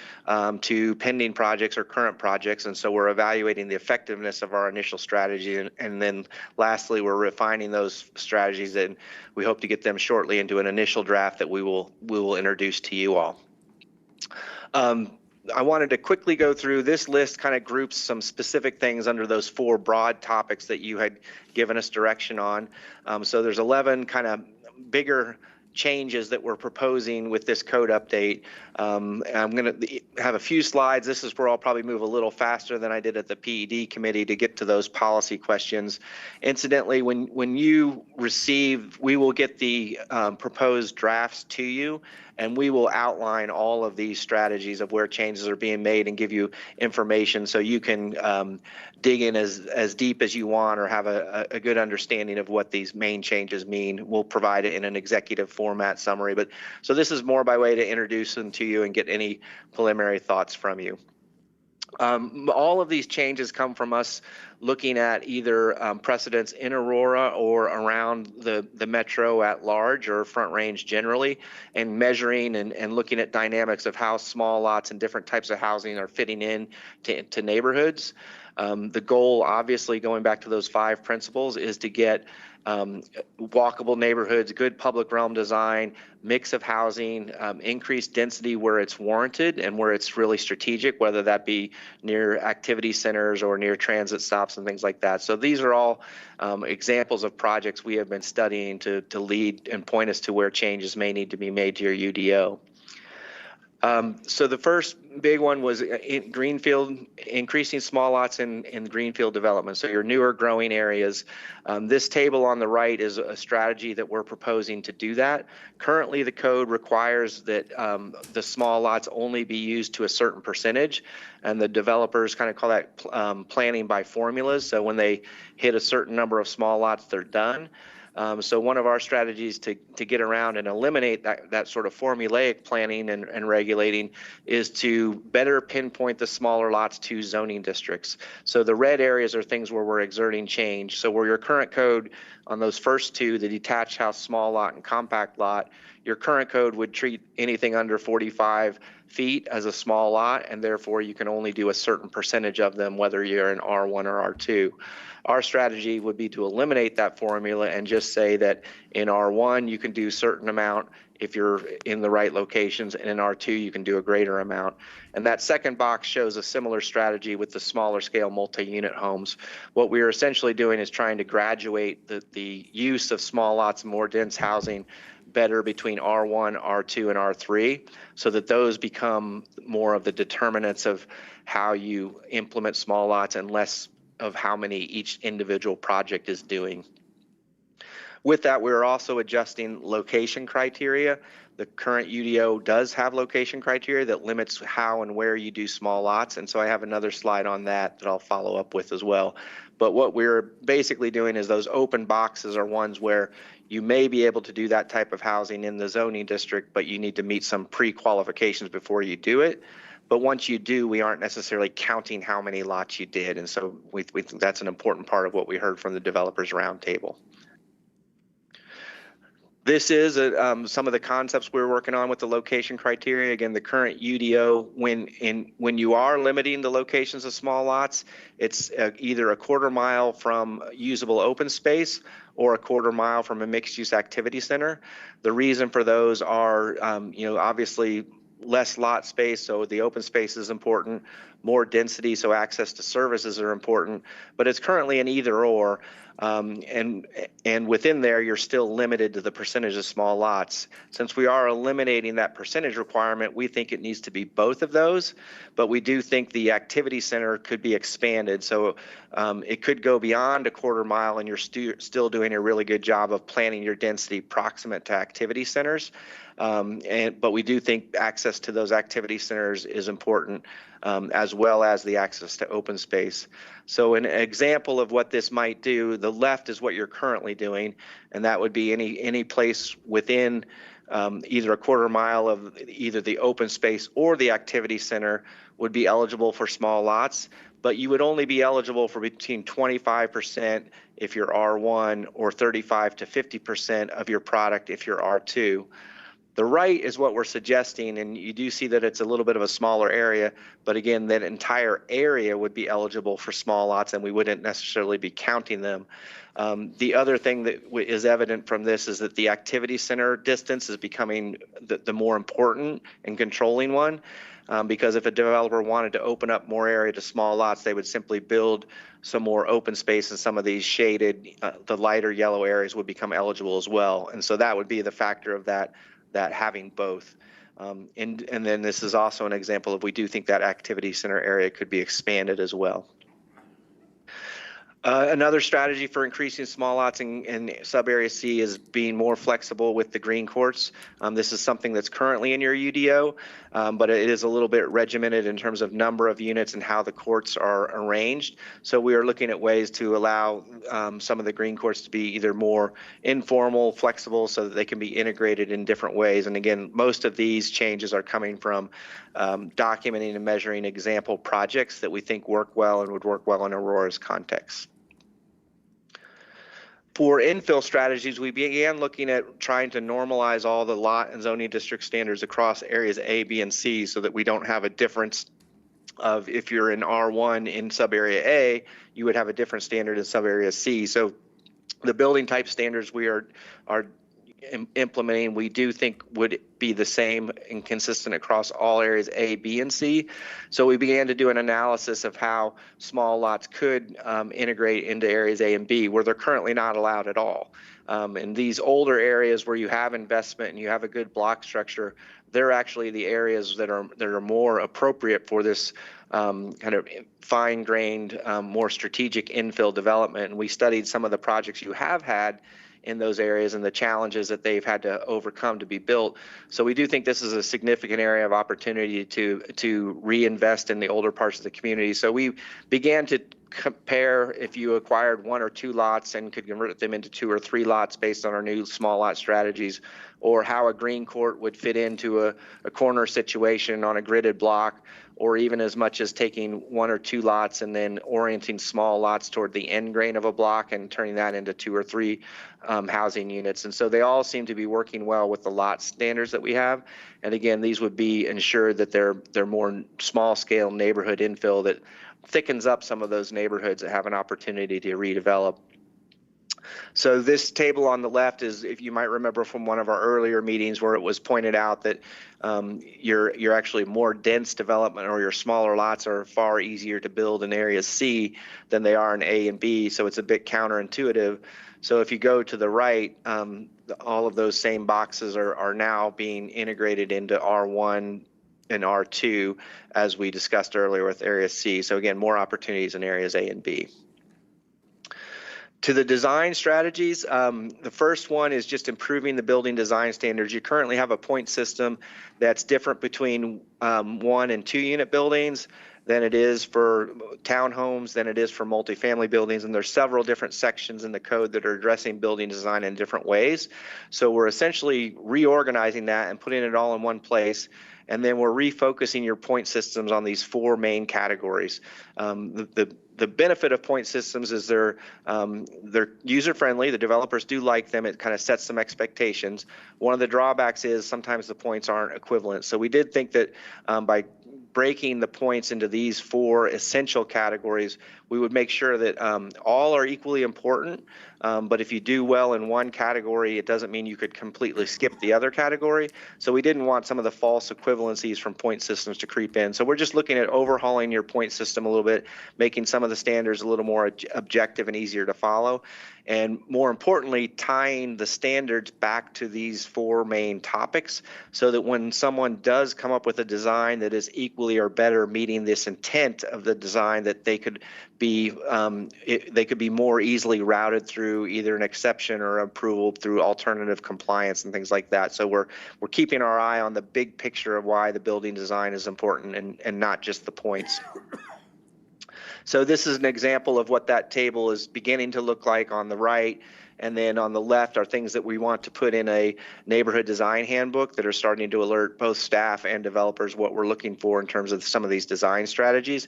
to pending projects or current projects. And so we're evaluating the effectiveness of our initial strategy. And then lastly, we're refining those strategies, and we hope to get them shortly into an initial draft that we will introduce to you all. I wanted to quickly go through this list, kind of groups some specific things under those 4 broad topics that you had given us direction on. So there's 11 kind of bigger changes that we're proposing with this code update. I'm going to have a few slides. This is where I'll probably move a little faster than I did at the PED committee to get to those policy questions. Incidentally, when you receive, we will get the proposed drafts to you, and we will outline all of these strategies of where changes are being made and give you information so you can dig in as deep as you want or have a good understanding of what these main changes mean. We'll provide it in an executive format summary. But so this is more by way to introduce them to you and get any preliminary thoughts from you. All of these changes come from us looking at either precedents in Aurora or around the metro at large or Front Range generally, and measuring and looking at dynamics of how small lots and different types of housing are fitting in to neighborhoods. The goal, obviously, going back to those 5 principles, is to get walkable neighborhoods, good public realm design, mix of housing, increased density where it's warranted and where it's really strategic, whether that be near activity centers or near transit stops and things like that. So these are all examples of projects we have been studying to lead and point us to where changes may need to be made to your UDO. So the first big one was in greenfield, increasing small lots in greenfield development, so your newer growing areas. This table on the right is a strategy that we're proposing to do that. Currently, the code requires that the small lots only be used to a certain percentage, and the developers kind of call that planning by formulas. So when they hit a certain number of small lots, they're done. So one of our strategies to get around and eliminate that sort of formulaic planning and regulating is to better pinpoint the smaller lots to zoning districts. So the red areas are things where we're exerting change. So where your current code on those first 2, the detached house small lot and compact lot, your current code would treat anything under 45 feet as a small lot, and therefore you can only do a certain percentage of them, whether you're in R1 or R2. Our strategy would be to eliminate that formula and just say that in R1 you can do a certain amount if you're in the right locations, and in R2 you can do a greater amount. And that second box shows a similar strategy with the smaller scale multi-unit homes. What we are essentially doing is trying to graduate the use of small lots and more dense housing better between R1, R2, and R3, so that those become more of the determinants of how you implement small lots and less of how many each individual project is doing. With that, we're also adjusting location criteria. The current UDO does have location criteria that limits how and where you do small lots, and so I have another slide on that I'll follow up with as well. But what we're basically doing is those open boxes are ones where you may be able to do that type of housing in the zoning district, but you need to meet some pre-qualifications before you do it. But once you do, we aren't necessarily counting how many lots you did, and so we think that's an important part of what we heard from the developers roundtable. This is some of the concepts we're working on with the location criteria. Again, the current UDO, when you are limiting the locations of small lots, it's either a quarter mile from usable open space or a quarter mile from a mixed-use activity center. The reason for those are, obviously less lot space, so the open space is important, more density, so access to services are important, but it's currently an either or. And within there, you're still limited to the percentage of small lots. Since we are eliminating that percentage requirement, we think it needs to be both of those, but we do think the activity center could be expanded. So it could go beyond a quarter mile, and you're still doing a really good job of planning your density proximate to activity centers. But we do think access to those activity centers is important, as well as the access to open space. So an example of what this might do, the left is what you're currently doing, and that would be any place within either a quarter mile of either the open space or the activity center would be eligible for small lots, but you would only be eligible for between 25% if you're R1 or 35 to 50% of your product if you're R2. The right is what we're suggesting, and you do see that it's a little bit of a smaller area, but again, that entire area would be eligible for small lots, and we wouldn't necessarily be counting them. The other thing that is evident from this is that the activity center distance is becoming the more important and controlling one, because if a developer wanted to open up more area to small lots, they would simply build some more open space, and some of these shaded, the lighter yellow areas would become eligible as well. And so that would be the factor of that having both. And then this is also an example of, we do think that activity center area could be expanded as well. Another strategy for increasing small lots in sub-area C is being more flexible with the green courts. This is something that's currently in your UDO, but it is a little bit regimented in terms of number of units and how the courts are arranged. So we are looking at ways to allow some of the green courts to be either more informal, flexible, so that they can be integrated in different ways. And again, most of these changes are coming from documenting and measuring example projects that we think work well and would work well in Aurora's context. For infill strategies, we began looking at trying to normalize all the lot and zoning district standards across areas A, B, and C, so that we don't have a difference of, if you're in R1 in sub-area A, you would have a different standard in sub-area C. So the building type standards we are implementing, we do think would be the same and consistent across all areas A, B, and C. So we began to do an analysis of how small lots could integrate into areas A and B, where they're currently not allowed at all. In these older areas where you have investment and you have a good block structure, they're actually the areas that are more appropriate for this kind of fine-grained, more strategic infill development. And we studied some of the projects you have had in those areas and the challenges that they've had to overcome to be built. So we do think this is a significant area of opportunity to reinvest in the older parts of the community. So we began to compare if you acquired 1 or 2 lots and could convert them into 2 or 3 lots based on our new small lot strategies, or how a green court would fit into a corner situation on a gridded block, or even as much as taking 1 or 2 lots and then orienting small lots toward the end grain of a block and turning that into 2 or 3 housing units. And so they all seem to be working well with the lot standards that we have. And again, these would be ensured that they're more small scale neighborhood infill that thickens up some of those neighborhoods that have an opportunity to redevelop. So this table on the left is, if you might remember from one of our earlier meetings, where it was pointed out that your actually more dense development, or your smaller lots, are far easier to build in area C than they are in A and B. So it's a bit counterintuitive. So if you go to the right, all of those same boxes are now being integrated into R1 and R2, as we discussed earlier with area C. So again, more opportunities in areas A and B. To the design strategies, the first one is just improving the building design standards. You currently have a point system that's different between 1 and 2 unit buildings than it is for townhomes, than it is for multifamily buildings. And there's several different sections in the code that are addressing building design in different ways. So we're essentially reorganizing that and putting it all in one place. And then we're refocusing your point systems on these 4 main categories. The the benefit of point systems is they're user-friendly. The developers do like them. It kind of sets some expectations. One of the drawbacks is sometimes the points aren't equivalent. So we did think that by breaking the points into these 4 essential categories, we would make sure that all are equally important. But if you do well in one category, it doesn't mean you could completely skip the other category. So we didn't want some of the false equivalencies from point systems to creep in. So we're just looking at overhauling your point system a little bit, making some of the standards a little more objective and easier to follow. And more importantly, tying the standards back to these 4 main topics so that when someone does come up with a design that is equally or better meeting this intent of the design, that they could be more easily routed through either an exception or approval through alternative compliance and things like that. So we're keeping our eye on the big picture of why the building design is important and not just the points. So this is an example of what that table is beginning to look like on the right. And then on the left are things that we want to put in a neighborhood design handbook that are starting to alert both staff and developers what we're looking for in terms of some of these design strategies.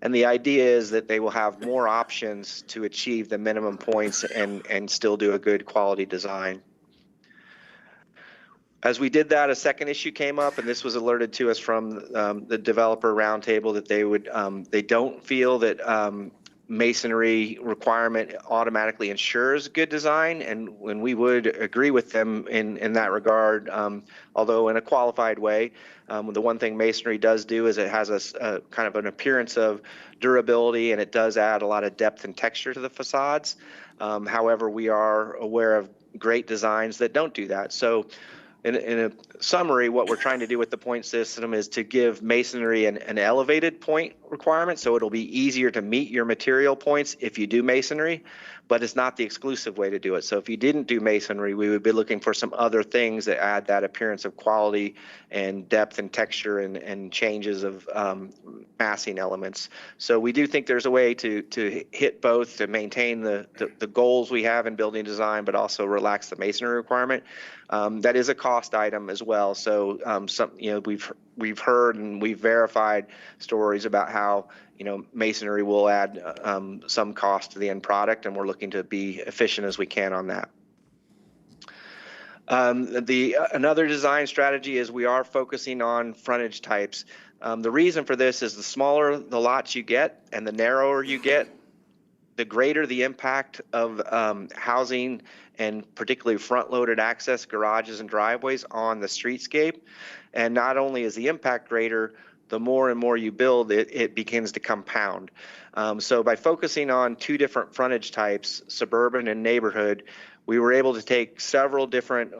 And the idea is that they will have more options to achieve the minimum points and still do a good quality design. As we did that, a second issue came up, and this was alerted to us from the developer roundtable that they don't feel that masonry requirement automatically ensures good design, and when we would agree with them in that regard, although in a qualified way. The one thing masonry does do is it has a kind of an appearance of durability, and it does add a lot of depth and texture to the facades. However, we are aware of great designs that don't do that. So in a summary, what we're trying to do with the point system is to give masonry an elevated point requirement, so it'll be easier to meet your material points if you do masonry, but it's not the exclusive way to do it. So if you didn't do masonry, we would be looking for some other things that add that appearance of quality and depth and texture and changes of massing elements. So we do think there's a way to hit both, to maintain the goals we have in building design, but also relax the masonry requirement. That is a cost item as well. So we've heard and we've verified stories about how masonry will add some cost to the end product, and we're looking to be efficient as we can on that. Another design strategy is we are focusing on frontage types. The reason for this is the smaller the lots you get and the narrower you get, the greater the impact of housing and particularly front-loaded access garages and driveways on the streetscape. And not only is the impact greater, the more and more you build, it begins to compound. So by focusing on 2 different frontage types, suburban and neighborhood, we were able to take several different,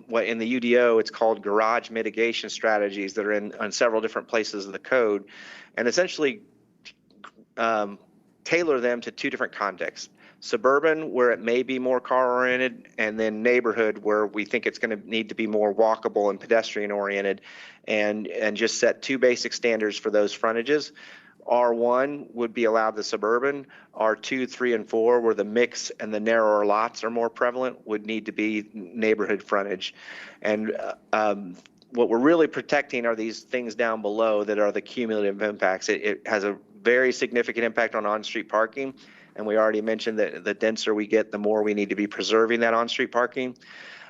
what in the UDO it's called garage mitigation strategies that are on several different places of the code, and essentially tailor them to 2 different contexts. Suburban, where it may be more car-oriented, and then neighborhood, where we think it's going to need to be more walkable and pedestrian-oriented, and just set 2 basic standards for those frontages. R1 would be allowed the suburban. R2, 3, and 4, where the mix and the narrower lots are more prevalent, would need to be neighborhood frontage. And what we're really protecting are these things down below that are the cumulative impacts. It has a very significant impact on on-street parking. And we already mentioned that the denser we get, the more we need to be preserving that on-street parking.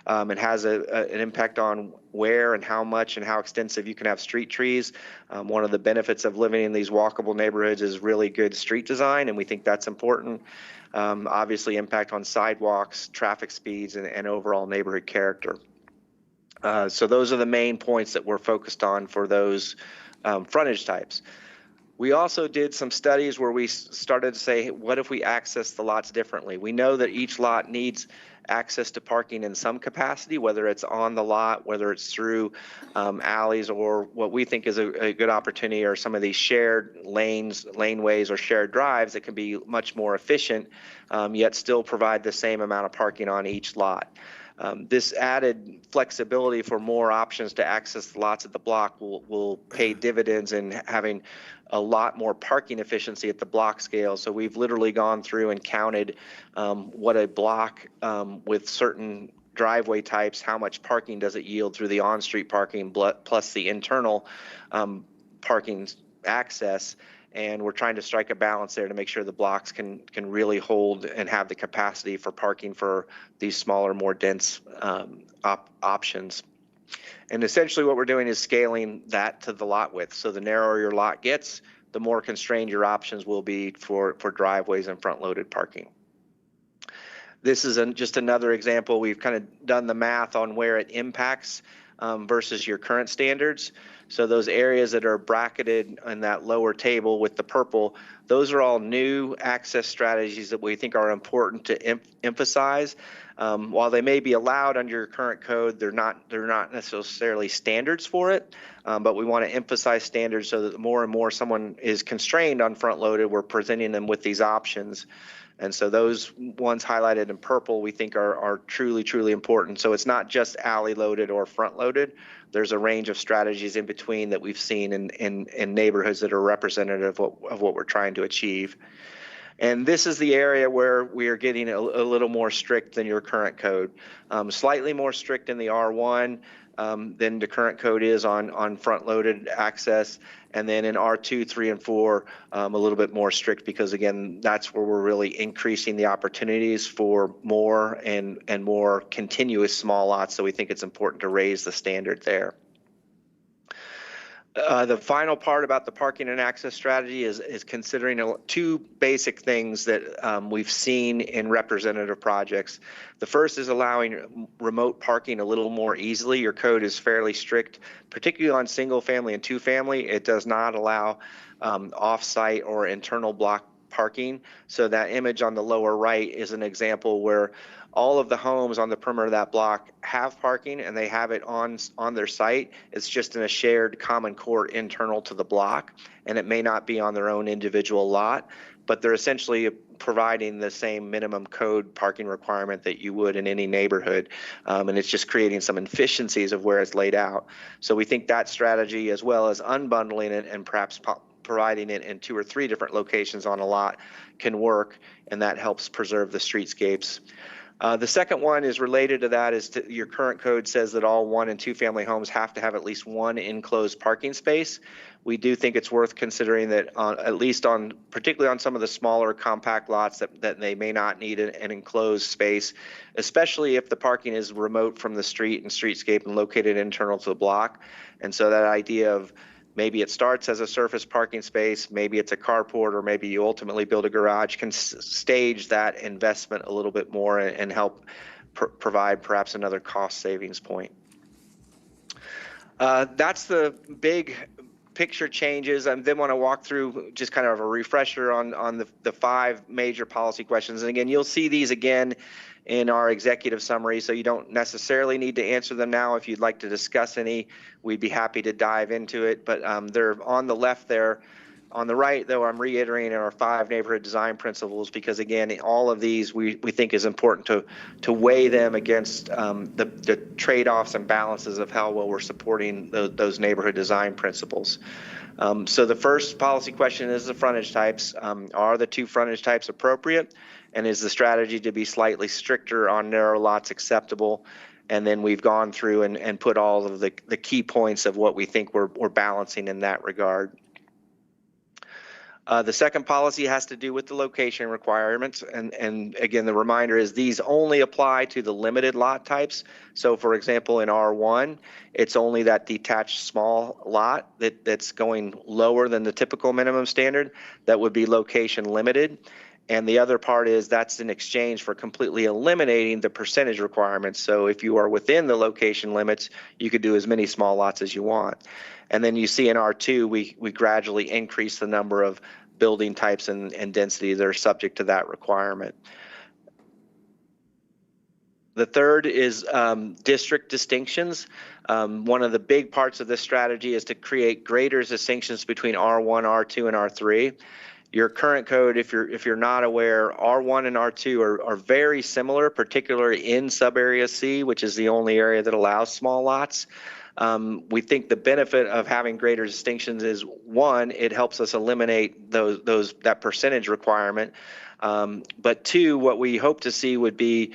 It has an impact on where and how much and how extensive you can have street trees. One of the benefits of living in these walkable neighborhoods is really good street design, and we think that's important. Obviously, impact on sidewalks, traffic speeds, and overall neighborhood character. So those are the main points that we're focused on for those frontage types. We also did some studies where we started to say, what if we access the lots differently? We know that each lot needs access to parking in some capacity, whether it's on the lot, whether it's through alleys, or what we think is a good opportunity are some of these shared laneways or shared drives that can be much more efficient, yet still provide the same amount of parking on each lot. This added flexibility for more options to access the lots at the block will pay dividends in having a lot more parking efficiency at the block scale. So we've literally gone through and counted what a block with certain driveway types, how much parking does it yield through the on-street parking plus the internal parking access. and we're trying to strike a balance there to make sure the blocks can really hold and have the capacity for parking for these smaller, more dense options. And essentially what we're doing is scaling that to the lot width. So the narrower your lot gets, the more constrained your options will be for driveways and front-loaded parking. This is just another example. We've kind of done the math on where it impacts versus your current standards. So those areas that are bracketed in that lower table with the purple, those are all new access strategies that we think are important to emphasize. While they may be allowed under your current code, they're not necessarily standards for it. But we want to emphasize standards so that more and more someone is constrained on front loaded, we're presenting them with these options. And so those ones highlighted in purple we think are truly, truly important. So it's not just alley loaded or front loaded. There's a range of strategies in between that we've seen in neighborhoods that are representative of what we're trying to achieve. And this is the area where we are getting a little more strict than your current code. Slightly more strict in the R1 than the current code is on front-loaded access. And then in R2, 3, and 4, a little bit more strict because, again, that's where we're really increasing the opportunities for more and more continuous small lots. So we think it's important to raise the standard there. The final part about the parking and access strategy is considering two basic things that we've seen in representative projects. The first is allowing remote parking a little more easily. Your code is fairly strict, particularly on single family and two family. It does not allow off-site or internal block parking. So that image on the lower right is an example where all of the homes on the perimeter of that block have parking and they have it on their site. It's just in a shared common court internal to the block, and it may not be on their own individual lot, but they're essentially providing the same minimum code parking requirement that you would in any neighborhood, and it's just creating some efficiencies of where it's laid out. So we think that strategy, as well as unbundling it and perhaps providing it in 2 or 3 different locations on a lot, can work, and that helps preserve the streetscapes. The second one is related to that is your current code says that all 1 and 2 family homes have to have at least one enclosed parking space. We do think it's worth considering that at least particularly on some of the smaller compact lots that they may not need an enclosed space, especially if the parking is remote from the street and streetscape and located internal to the block. And so that idea of maybe it starts as a surface parking space, maybe it's a carport, or maybe you ultimately build a garage, can stage that investment a little bit more and help provide perhaps another cost savings point. That's the big picture changes. I then want to walk through just kind of a refresher on the 5 major policy questions. And again, you'll see these again in our executive summary, so you don't necessarily need to answer them now. If you'd like to discuss any, we'd be happy to dive into it. But they're on the left there. On the right, though, I'm reiterating our 5 neighborhood design principles because, again, all of these we think is important to weigh them against the trade-offs and balances of how well we're supporting those neighborhood design principles. So the first policy question is the frontage types. Are the 2 frontage types appropriate? And is the strategy to be slightly stricter on narrow lots acceptable? And then we've gone through and put all of the key points of what we think we're balancing in that regard. The second policy has to do with the location requirements. And again, the reminder is these only apply to the limited lot types. So for example, in R1, it's only that detached small lot that's going lower than the typical minimum standard that would be location limited. And the other part is that's in exchange for completely eliminating the percentage requirements. So if you are within the location limits, you could do as many small lots as you want. And then you see in R2, we gradually increase the number of building types and density that are subject to that requirement. The third is district distinctions. One of the big parts of this strategy is to create greater distinctions between R1, R2, and R3. Your current code, if you're not aware, R1 and R2 are very similar, particularly in sub-area C, which is the only area that allows small lots. We think the benefit of having greater distinctions is, one, it helps us eliminate that percentage requirement. But two, what we hope to see would be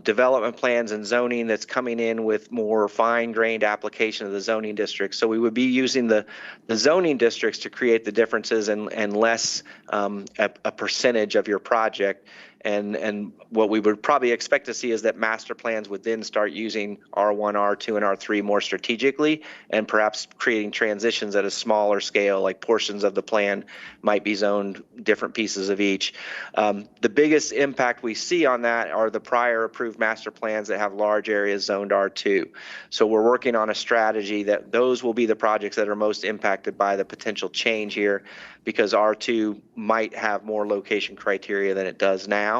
development plans and zoning that's coming in with more fine-grained application of the zoning districts. So we would be using the zoning districts to create the differences and less a percentage of your project. And what we would probably expect to see is that master plans would then start using R1, R2, and R3 more strategically, and perhaps creating transitions at a smaller scale, like portions of the plan might be zoned different pieces of each. The biggest impact we see on that are the prior approved master plans that have large areas zoned R2. So we're working on a strategy that those will be the projects that are most impacted by the potential change here, because R2 might have more location criteria than it does now.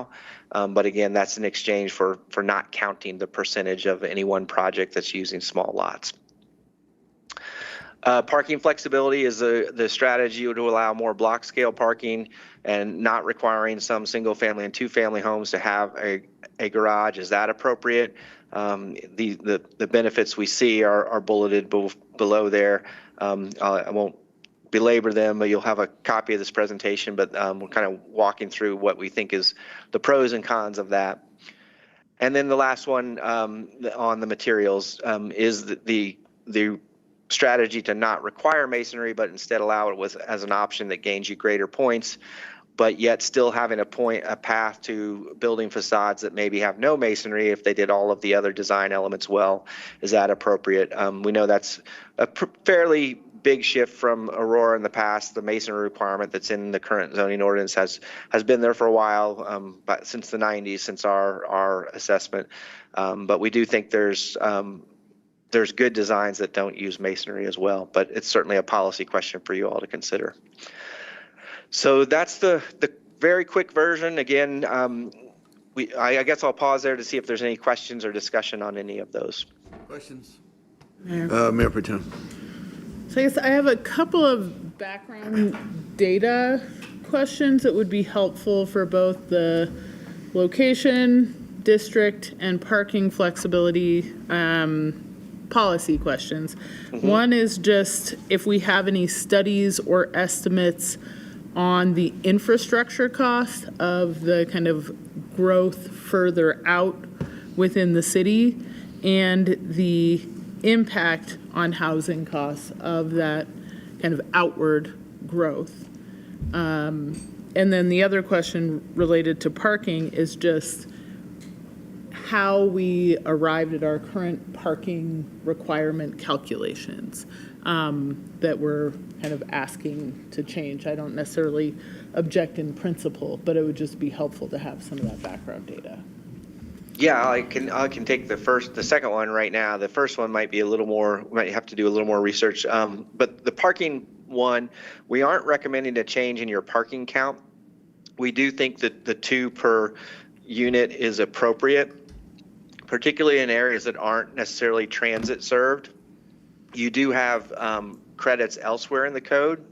But again, that's in exchange for not counting the percentage of any one project that's using small lots. Parking flexibility is the strategy to allow more block scale parking and not requiring some single family and two family homes to have a garage. Is that appropriate? The benefits we see are bulleted below there. I won't belabor them, but you'll have a copy of this presentation, but we're kind of walking through what we think is the pros and cons of that. And then the last one on the materials is the strategy to not require masonry, but instead allow it as an option that gains you greater points, but yet still having a path to building facades that maybe have no masonry if they did all of the other design elements well. Is that appropriate? We know that's a fairly big shift from Aurora in the past. The masonry requirement that's in the current zoning ordinance has been there for a while, but since the 90s, since our assessment. But we do think there's good designs that don't use masonry as well, but it's certainly a policy question for you all to consider. So that's the very quick version. Again, I guess I'll pause there to see if there's any questions or discussion on any of those. Questions? Mayor. Mayor Pro Tem. So I guess I have a couple of background data questions that would be helpful for both the location, district, and parking flexibility policy questions. Mm-hmm. One is just if we have any studies or estimates on the infrastructure cost of the kind of growth further out within the city and the impact on housing costs of that kind of outward growth. And then the other question related to parking is just how we arrived at our current parking requirement calculations that we're kind of asking to change. I don't necessarily object in principle, but it would just be helpful to have some of that background data. Yeah, I can take the second one right now. The first one might be might have to do a little more research. But the parking one, we aren't recommending a change in your parking count. We do think that the 2 per unit is appropriate, particularly in areas that aren't necessarily transit served. You do have credits elsewhere in the code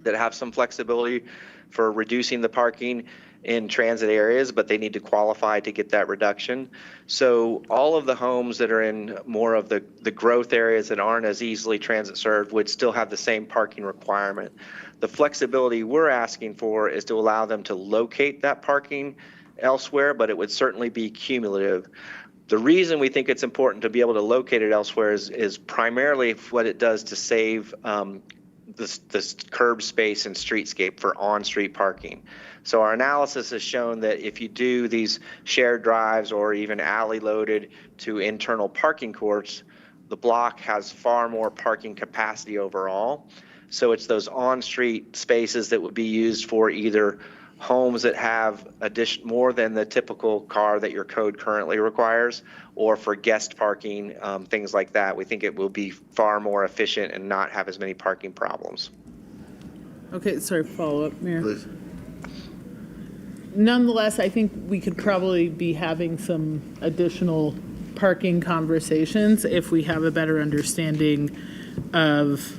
that have some flexibility for reducing the parking in transit areas, but they need to qualify to get that reduction. So all of the homes that are in more of the growth areas that aren't as easily transit served would still have the same parking requirement. The flexibility we're asking for is to allow them to locate that parking elsewhere, but it would certainly be cumulative. The reason we think it's important to be able to locate it elsewhere is primarily what it does to save this curb space and streetscape for on-street parking. So our analysis has shown that if you do these shared drives or even alley loaded to internal parking courts, the block has far more parking capacity overall. So it's those on-street spaces that would be used for either homes that have more than the typical car that your code currently requires, or for guest parking, things like that. We think it will be far more efficient and not have as many parking problems. Okay, sorry, follow up, Mayor. Please. Nonetheless, I think we could probably be having some additional parking conversations if we have a better understanding of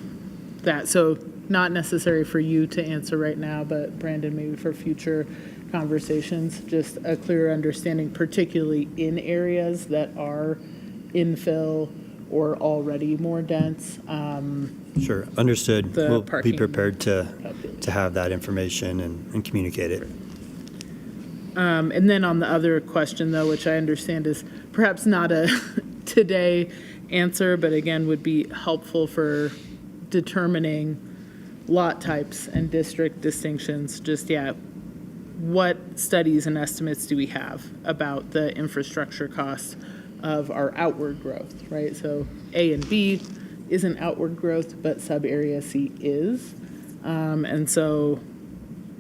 that. So not necessary for you to answer right now, but Brandon, maybe for future conversations, just a clearer understanding, particularly in areas that are infill or already more dense. Sure, understood. We'll be parking prepared to have that information and communicate it. And then on the other question, though, which I understand is perhaps not a today answer, but again, would be helpful for determining lot types and district distinctions, just, what studies and estimates do we have about the infrastructure costs of our outward growth, right? So A and B isn't outward growth, but sub-area C is. And so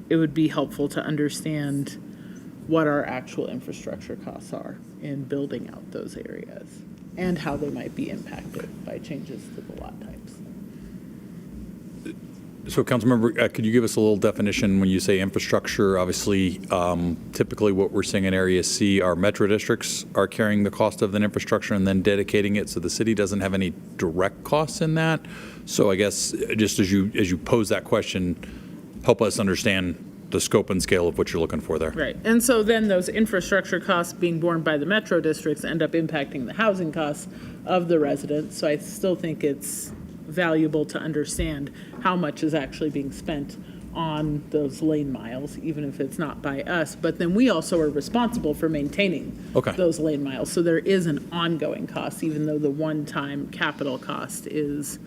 it would be helpful to understand what our actual infrastructure costs are in building out those areas and how they might be impacted by changes to the lot types. So, Councilmember, could you give us a little definition when you say infrastructure? Obviously, typically what we're seeing in Area C are metro districts are carrying the cost of an infrastructure and then dedicating it, so the city doesn't have any direct costs in that. So I guess just as you pose that question, help us understand the scope and scale of what you're looking for there. Right. And so then those infrastructure costs being borne by the metro districts end up impacting the housing costs of the residents. So I still think it's valuable to understand how much is actually being spent on those lane miles, even if it's not by us. But then we also are responsible for maintaining those lane miles. So there is an ongoing cost, even though the one-time capital cost is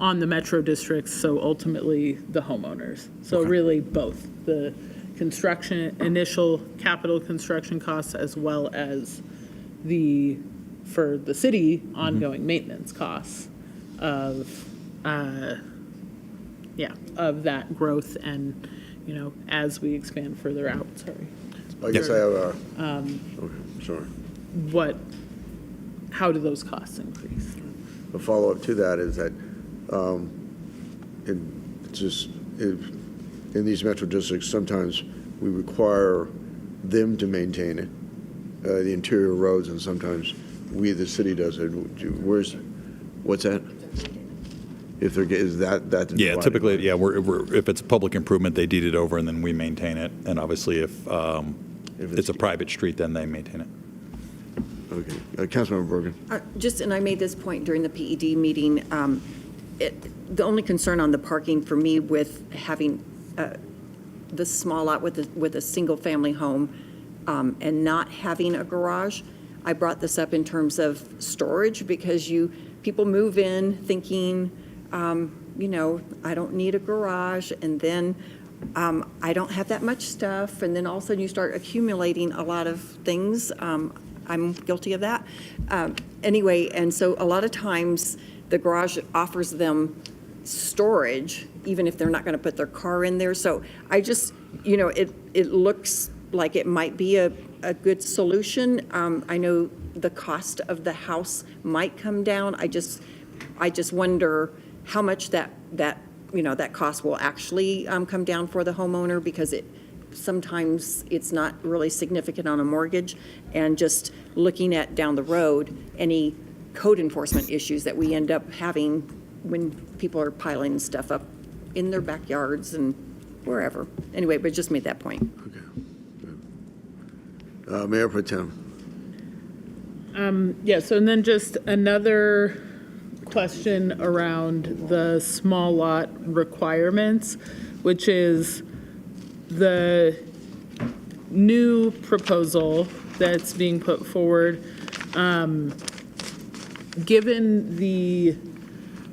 on the metro districts, so ultimately the homeowners. So really both the construction, initial capital construction costs, as well as for the city, ongoing maintenance costs of that growth and, as we expand further out, sorry. I guess I have sorry. How do those costs increase? A follow-up to that is that in these metro districts, sometimes we require them to maintain it, the interior roads, and sometimes we, the city, does it. What's that? If there is that. Yeah, typically, if it's a public improvement, they deed it over and then we maintain it. And obviously, if it's a private street, then they maintain it. Okay, Councilmember Bergen. And I made this point during the PED meeting. The only concern on the parking for me with having the small lot with a single-family home and not having a garage, I brought this up in terms of storage because people move in thinking, I don't need a garage, and then I don't have that much stuff, and then all of a sudden you start accumulating a lot of things. I'm guilty of that. Anyway, and so a lot of times the garage offers them storage, even if they're not going to put their car in there. So I just, it looks like it might be a good solution. I know the cost of the house might come down. I just wonder how much that cost will actually come down for the homeowner, because sometimes it's not really significant on a mortgage, and just looking at down the road any code enforcement issues that we end up having when people are piling stuff up in their backyards and wherever. Anyway, but just made that point. Okay. Mayor Pro Tem. So and then just another question around the small lot requirements, which is the new proposal that's being put forward. Given the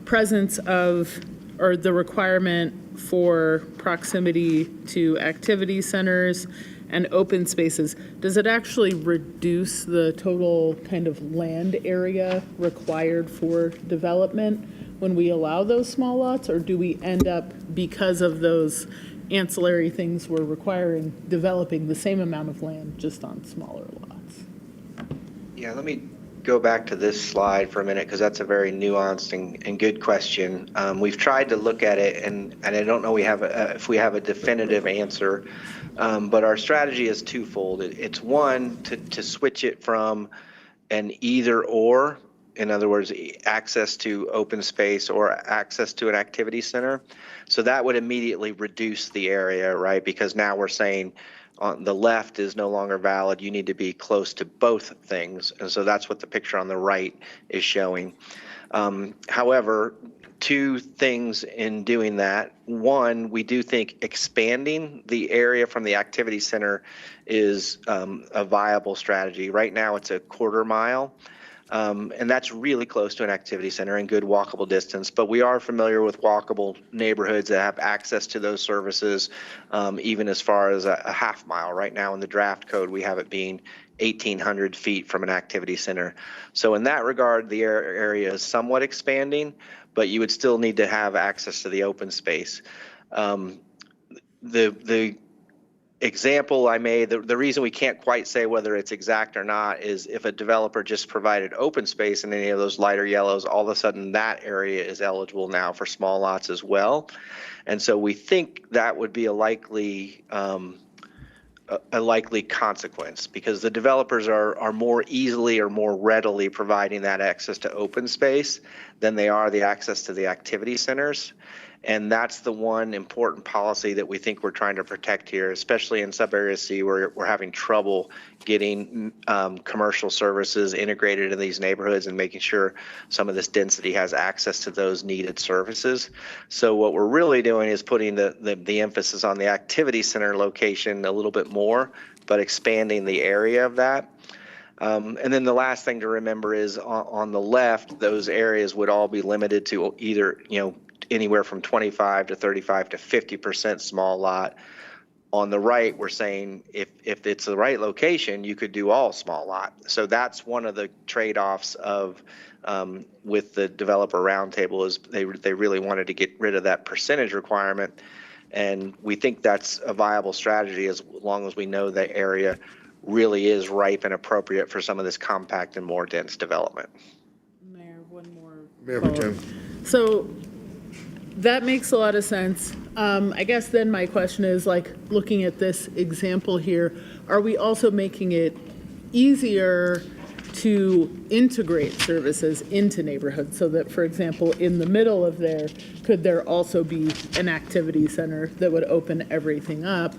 presence of, or the requirement for proximity to activity centers and open spaces, does it actually reduce the total kind of land area required for development when we allow those small lots? Or do we end up, because of those ancillary things we're requiring, developing the same amount of land just on smaller lots? Yeah, let me go back to this slide for a minute, because that's a very nuanced and good question. We've tried to look at it, and I don't know if we have a definitive answer, but our strategy is twofold. It's one, to switch it from an either or, in other words, access to open space or access to an activity center. So that would immediately reduce the area, right? Because now we're saying on the left is no longer valid. You need to be close to both things. And so that's what the picture on the right is showing. However, two things in doing that. One, we do think expanding the area from the activity center is a viable strategy. Right now, it's a quarter mile. And that's really close to an activity center and good walkable distance. But we are familiar with walkable neighborhoods that have access to those services, even as far as a half mile. Right now in the draft code, we have it being 1,800 feet from an activity center. So in that regard, the area is somewhat expanding, but you would still need to have access to the open space. The example I made, the reason we can't quite say whether it's exact or not is if a developer just provided open space in any of those lighter yellows, all of a sudden that area is eligible now for small lots as well. And so we think that would be a likely consequence because the developers are more easily or more readily providing that access to open space than they are the access to the activity centers. And that's the one important policy that we think we're trying to protect here, especially in sub-area C where we're having trouble getting commercial services integrated in these neighborhoods and making sure some of this density has access to those needed services. So what we're really doing is putting the emphasis on the activity center location a little bit more, but expanding the area of that. And then the last thing to remember is on the left, those areas would all be limited to either, anywhere from 25 to 35 to 50% small lot. On the right, we're saying if it's the right location, you could do all small lot. So that's one of the trade-offs of with the developer roundtable is they really wanted to get rid of that percentage requirement. And we think that's a viable strategy as long as we know the area really is ripe and appropriate for some of this compact and more dense development. Mayor, one more. Mayor Pro Tem. So that makes a lot of sense. I guess then my question is looking at this example here, are we also making it easier to integrate services into neighborhoods so that, for example, in the middle of there, could there also be an activity center that would open everything up?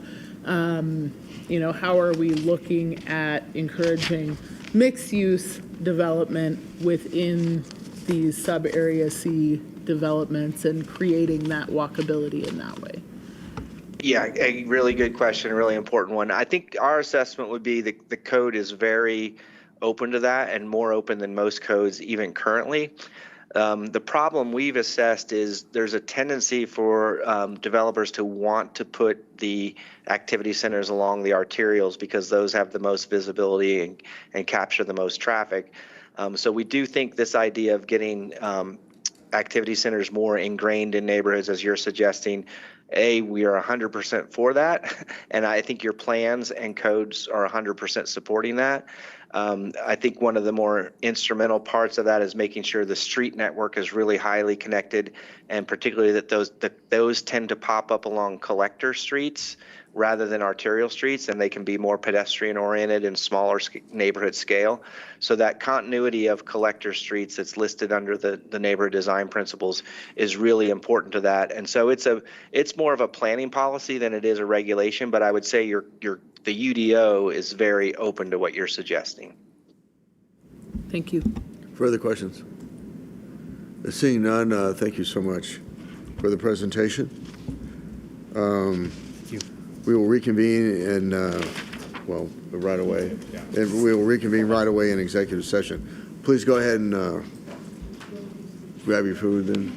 How are we looking at encouraging mixed-use development within these sub-area C developments and creating that walkability in that way? Yeah, a really good question, a really important one. I think our assessment would be the code is very open to that and more open than most codes even currently. The problem we've assessed is there's a tendency for developers to want to put the activity centers along the arterials because those have the most visibility and capture the most traffic. So we do think this idea of getting activity centers more ingrained in neighborhoods, as you're suggesting, we are 100% for that, and I think your plans and codes are 100% supporting that. I think one of the more instrumental parts of that is making sure the street network is really highly connected, and particularly that those tend to pop up along collector streets rather than arterial streets, and they can be more pedestrian oriented and smaller neighborhood scale. So that continuity of collector streets that's listed under the neighborhood design principles is really important to that. And so it's more of a planning policy than it is a regulation, but I would say the UDO is very open to what you're suggesting. Thank you. Further questions? Seeing none, thank you so much for the presentation. We will reconvene right away. And we will reconvene right away in executive session. Please go ahead and grab your food then.